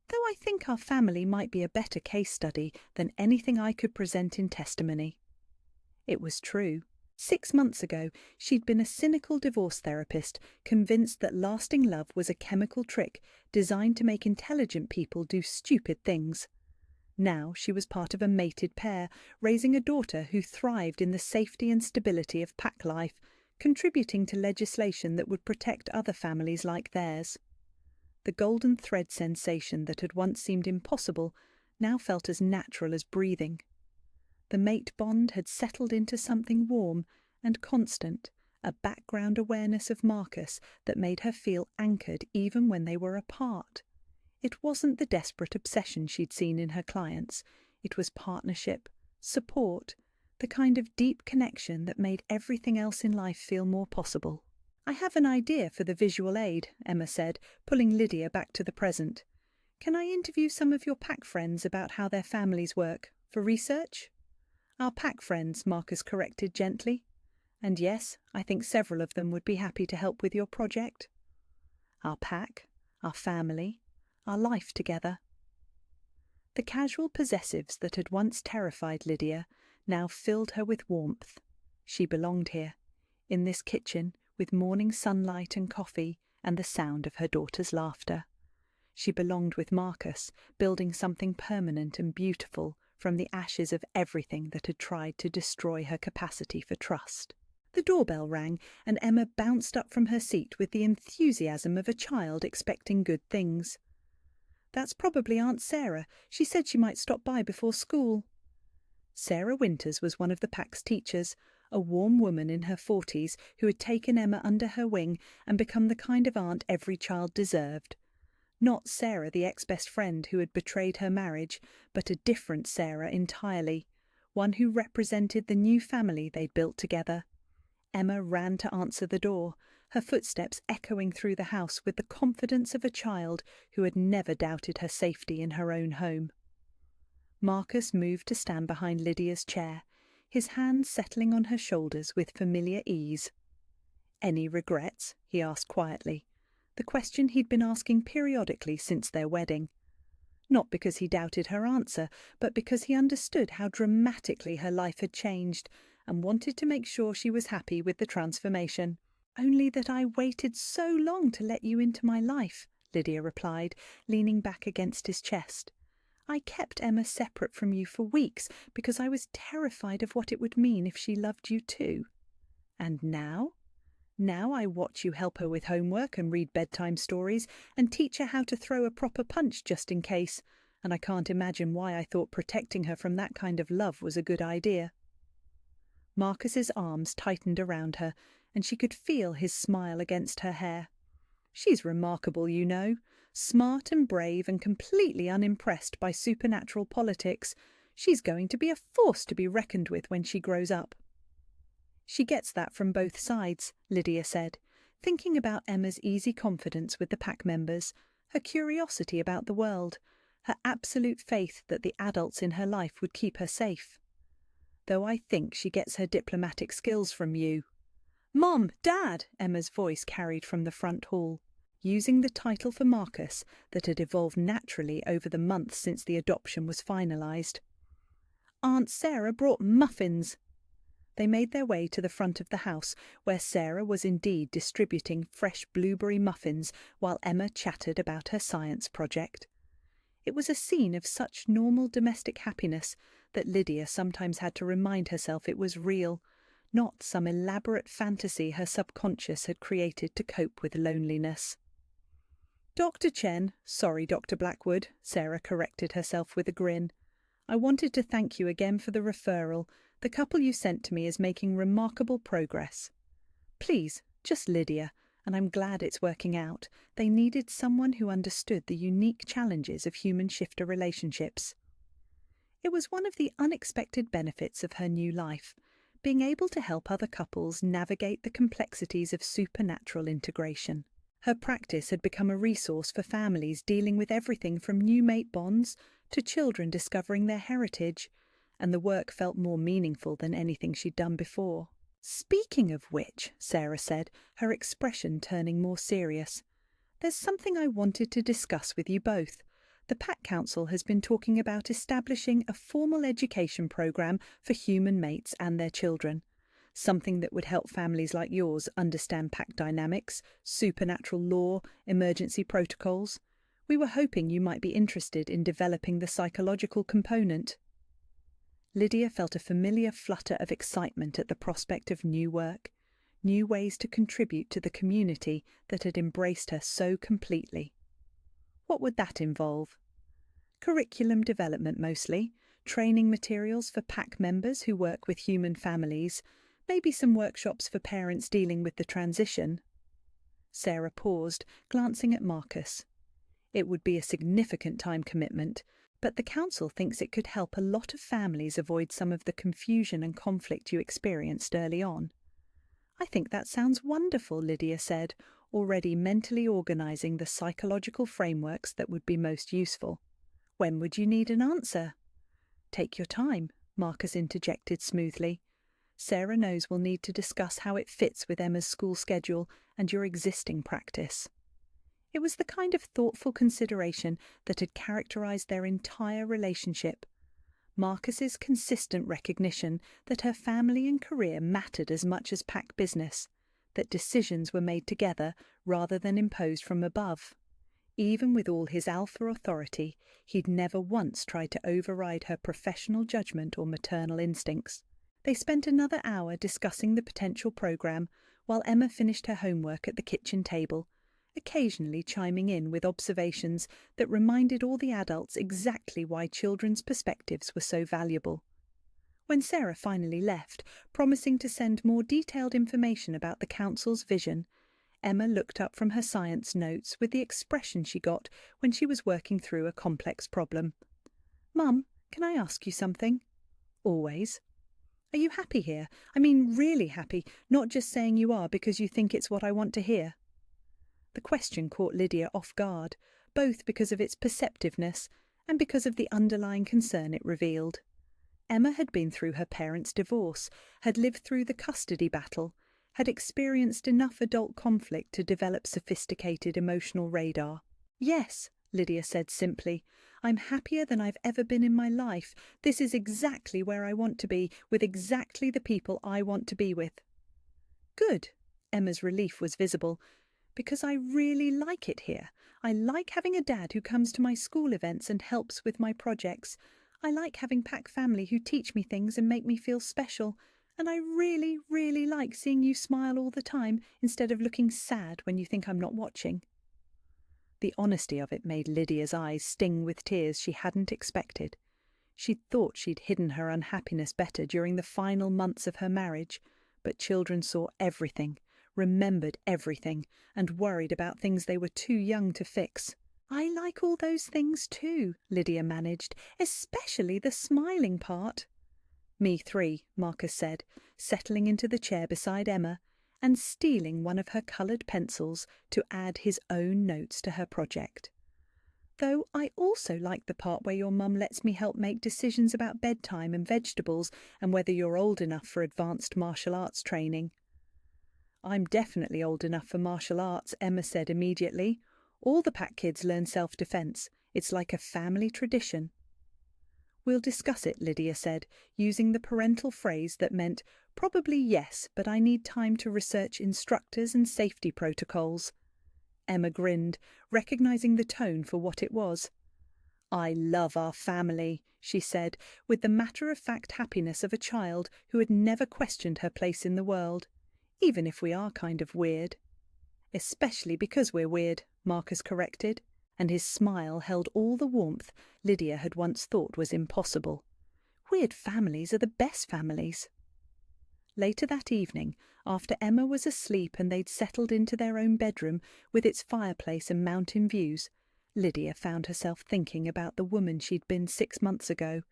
"Though I think our family might be a better case study than anything I could present in testimony." It was true. 6 months ago, she'd been a cynical divorce therapist, convinced that lasting love was a chemical trick designed to make intelligent people do stupid things. Now she was part of a mated pair, raising a daughter who thrived in the safety and stability of pack life, contributing to legislation that would protect other families like theirs. The golden thread sensation that had once seemed impossible now felt as natural as breathing. The mate bond had settled into something warm and constant, a background awareness of Marcus that made her feel anchored even when they were apart. It wasn't the desperate obsession she'd seen in her clients. It was partnership, support, the kind of deep connection that made everything else in life feel more possible. "I have an idea for the visual aid," Emma said, pulling Lydia back to the present. "Can I interview some of your pack friends about how their families work, for research?" "Our pack friends," Marcus corrected gently. "And yes, I think several of them would be happy to help with your project." Our pack, our family, our life together. The casual possessives that had once terrified Lydia now filled her with warmth. She belonged here, in this kitchen, with morning sunlight and coffee and the sound of her daughter's laughter. She belonged with Marcus, building something permanent and beautiful from the ashes of everything that had tried to destroy her capacity for trust. The doorbell rang, and Emma bounced up from her seat with the enthusiasm of a child expecting good things. "That's probably Aunt Sarah. She said she might stop by before school." Sarah Winters was one of the pack's teachers, a warm woman in her 40s who had taken Emma under her wing and become the kind of aunt every child deserved. Not Sarah, the ex-best friend who had betrayed her marriage, but a different Sarah entirely, one who represented the new family they'd built together. Emma ran to answer the door, her footsteps echoing through the house with the confidence of a child who had never doubted her safety in her own home. Marcus moved to stand behind Lydia's chair, his hands settling on her shoulders with familiar ease. "Any regrets?" he asked quietly, the question he'd been asking periodically since their wedding. Not because he doubted her answer, but because he understood how dramatically her life had changed and wanted to make sure she was happy with the transformation. "Only that I waited so long to let you into my life," Lydia replied, leaning back against his chest. "I kept Emma separate from you for weeks because I was terrified of what it would mean if she loved you too. And now? Now I watch you help her with homework and read bedtime stories and teach her how to throw a proper punch just in case, and I can't imagine why I thought protecting her from that kind of love was a good idea." Marcus's arms tightened around her, and she could feel his smile against her hair. "She's remarkable, you know. Smart and brave and completely unimpressed by supernatural politics. She's going to be a force to be reckoned with when she grows up." "She gets that from both sides," Lydia said, thinking about Emma's easy confidence with the pack members, her curiosity about the world, her absolute faith that the adults in her life would keep her safe. "Though I think she gets her diplomatic skills from you." "Mom, Dad!" Emma's voice carried from the front hall, using the title for Marcus that had evolved naturally over the months since the adoption was finalised. "Aunt Sarah brought muffins." They made their way to the front of the house, where Sarah was indeed distributing fresh blueberry muffins while Emma chattered about her science project. It was a scene of such normal domestic happiness that Lydia sometimes had to remind herself it was real, not some elaborate fantasy her subconscious had created to cope with loneliness. "Dr. Chen, sorry, Dr. Blackwood," Sarah corrected herself with a grin. "I wanted to thank you again for the referral. The couple you sent to me is making remarkable progress." "Please, just Lydia, and I'm glad it's working out. They needed someone who understood the unique challenges of human-shifter relationships." It was one of the unexpected benefits of her new life, being able to help other couples navigate the complexities of supernatural integration. Her practice had become a resource for families dealing with everything from new mate bonds to children discovering their heritage, and the work felt more meaningful than anything she'd done before. "Speaking of which," Sarah said, her expression turning more serious, "there's something I wanted to discuss with you both. The Pack Council has been talking about establishing a formal education program for human mates and their children, something that would help families like yours understand pack dynamics, supernatural law, emergency protocols. We were hoping you might be interested in developing the psychological component." Lydia felt a familiar flutter of excitement at the prospect of new work, new ways to contribute to the community that had embraced her so completely. What would that involve? Curriculum development mostly, training materials for pack members who work with human families, maybe some workshops for parents dealing with the transition. Sarah paused, glancing at Marcus. It would be a significant time commitment, but the council thinks it could help a lot of families avoid some of the confusion and conflict you experienced early on. "I think that sounds wonderful," Lydia said, already mentally organising the psychological frameworks that would be most useful. "When would you need an answer?" "Take your time," Marcus interjected smoothly. "Sarah knows we'll need to discuss how it fits with Emma's school schedule and your existing practice." It was the kind of thoughtful consideration that had characterised their entire relationship. Marcus's consistent recognition that her family and career mattered as much as pack business, that decisions were made together rather than imposed from above. Even with all his alpha authority, he'd never once tried to override her professional judgment or maternal instincts. They spent another hour discussing the potential programme while Emma finished her homework at the kitchen table, occasionally chiming in with observations that reminded all the adults exactly why children's perspectives were so valuable. When Sarah finally left, promising to send more detailed information about the council's vision, Emma looked up from her science notes with the expression she got when she was working through a complex problem. "Mum, can I ask you something?" "Always." Are you happy here? I mean, really happy, not just saying you are because you think it's what I want to hear." The question caught Lydia off guard, both because of its perceptiveness and because of the underlying concern it revealed. Emma had been through her parents' divorce, had lived through the custody battle, had experienced enough adult conflict to develop sophisticated emotional radar. "Yes," Lydia said simply, "I'm happier than I've ever been in my life. This is exactly where I want to be, with exactly the people I want to be with." "Good." Emma's relief was visible. "Because I really like it here. I like having a dad who comes to my school events and helps with my projects. I like having Pack family who teach me things and make me feel special. And I really, really like seeing you smile all the time instead of looking sad when you think I'm not watching." The honesty of it made Lydia's eyes sting with tears she hadn't expected. She'd thought she'd hidden her unhappiness better during the final months of her marriage, but children saw everything, remembered everything, and worried about things they were too young to fix. "I like all those things too," Lydia managed, "especially the smiling part." "Me three," Marcus said, settling into the chair beside Emma and stealing one of her coloured pencils to add his own notes to her project. "Though I also like the part where your mum lets me help make decisions about bedtime and vegetables and whether you're old enough for advanced martial arts training." "I'm definitely old enough for martial arts," Emma said immediately. "All the Pack kids learn self-defense. It's like a family tradition." "We'll discuss it," Lydia said, using the parental phrase that meant, "Probably yes, but I need time to research instructors and safety protocols." Emma grinned, recognizing the tone for what it was. "I love our family," she said, with the matter-of-fact happiness of a child who had never questioned her place in the world, "even if we are kind of weird." "Especially because we're weird," Marcus corrected, and his smile held all the warmth Lydia had once thought was impossible. "Weird families are the best families." Later that evening, after Emma was asleep and they'd settled into their own bedroom with its fireplace and mountain views, Lydia found herself thinking about the woman she'd been 6 months ago,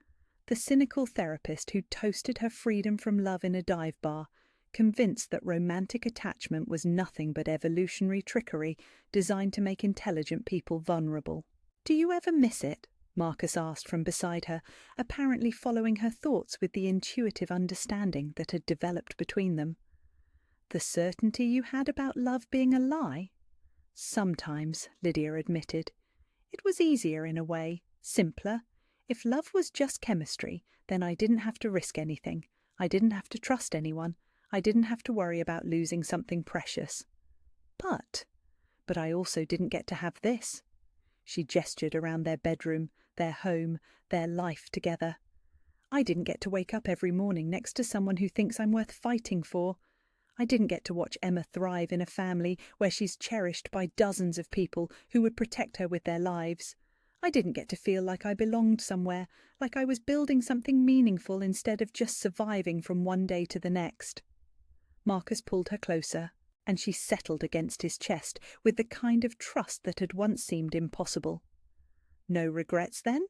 the cynical therapist who'd toasted her freedom from love in a dive bar, convinced that romantic attachment was nothing but evolutionary trickery designed to make intelligent people vulnerable. "Do you ever miss it?" Marcus asked from beside her, apparently following her thoughts with the intuitive understanding that had developed between them. "The certainty you had about love being a lie?" "Sometimes," Lydia admitted. "It was easier in a way, simpler. If love was just chemistry, then I didn't have to risk anything. I didn't have to trust anyone. I didn't have to worry about losing something precious. But I also didn't get to have this." She gestured around their bedroom, their home, their life together. "I didn't get to wake up every morning next to someone who thinks I'm worth fighting for. I didn't get to watch Emma thrive in a family where she's cherished by dozens of people who would protect her with their lives. I didn't get to feel like I belonged somewhere, like I was building something meaningful instead of just surviving from one day to the next." Marcus pulled her closer, and she settled against his chest with the kind of trust that had once seemed impossible. "No regrets, then?"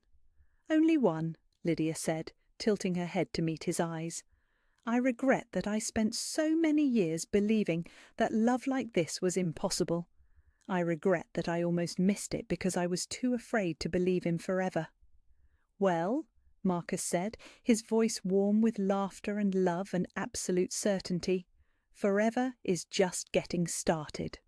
"Only one," Lydia said, tilting her head to meet his eyes. "I regret that I spent so many years believing that love like this was impossible. I regret that I almost missed it because I was too afraid to believe in forever." "Well," Marcus said, his voice warm with laughter and love and absolute certainty, "forever is just getting started."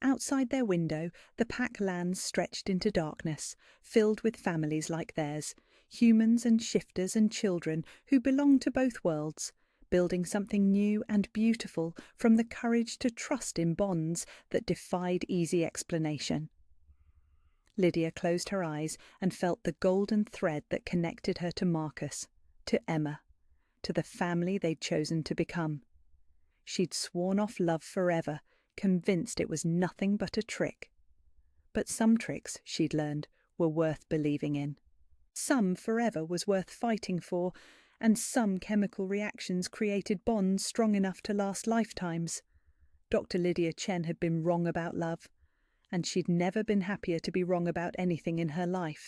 Outside their window, the Pack lands stretched into darkness, filled with families like theirs, humans and shifters and children who belonged to both worlds, building something new and beautiful from the courage to trust in bonds that defied easy explanation. Lydia closed her eyes and felt the golden thread that connected her to Marcus, to Emma, to the family they'd chosen to become. She'd sworn off love forever, convinced it was nothing but a trick. But some tricks, she'd learned, were worth believing in. Some forever was worth fighting for, and some chemical reactions created bonds strong enough to last lifetimes. Dr. Lydia Chen had been wrong about love, and she'd never been happier to be wrong about anything in her life.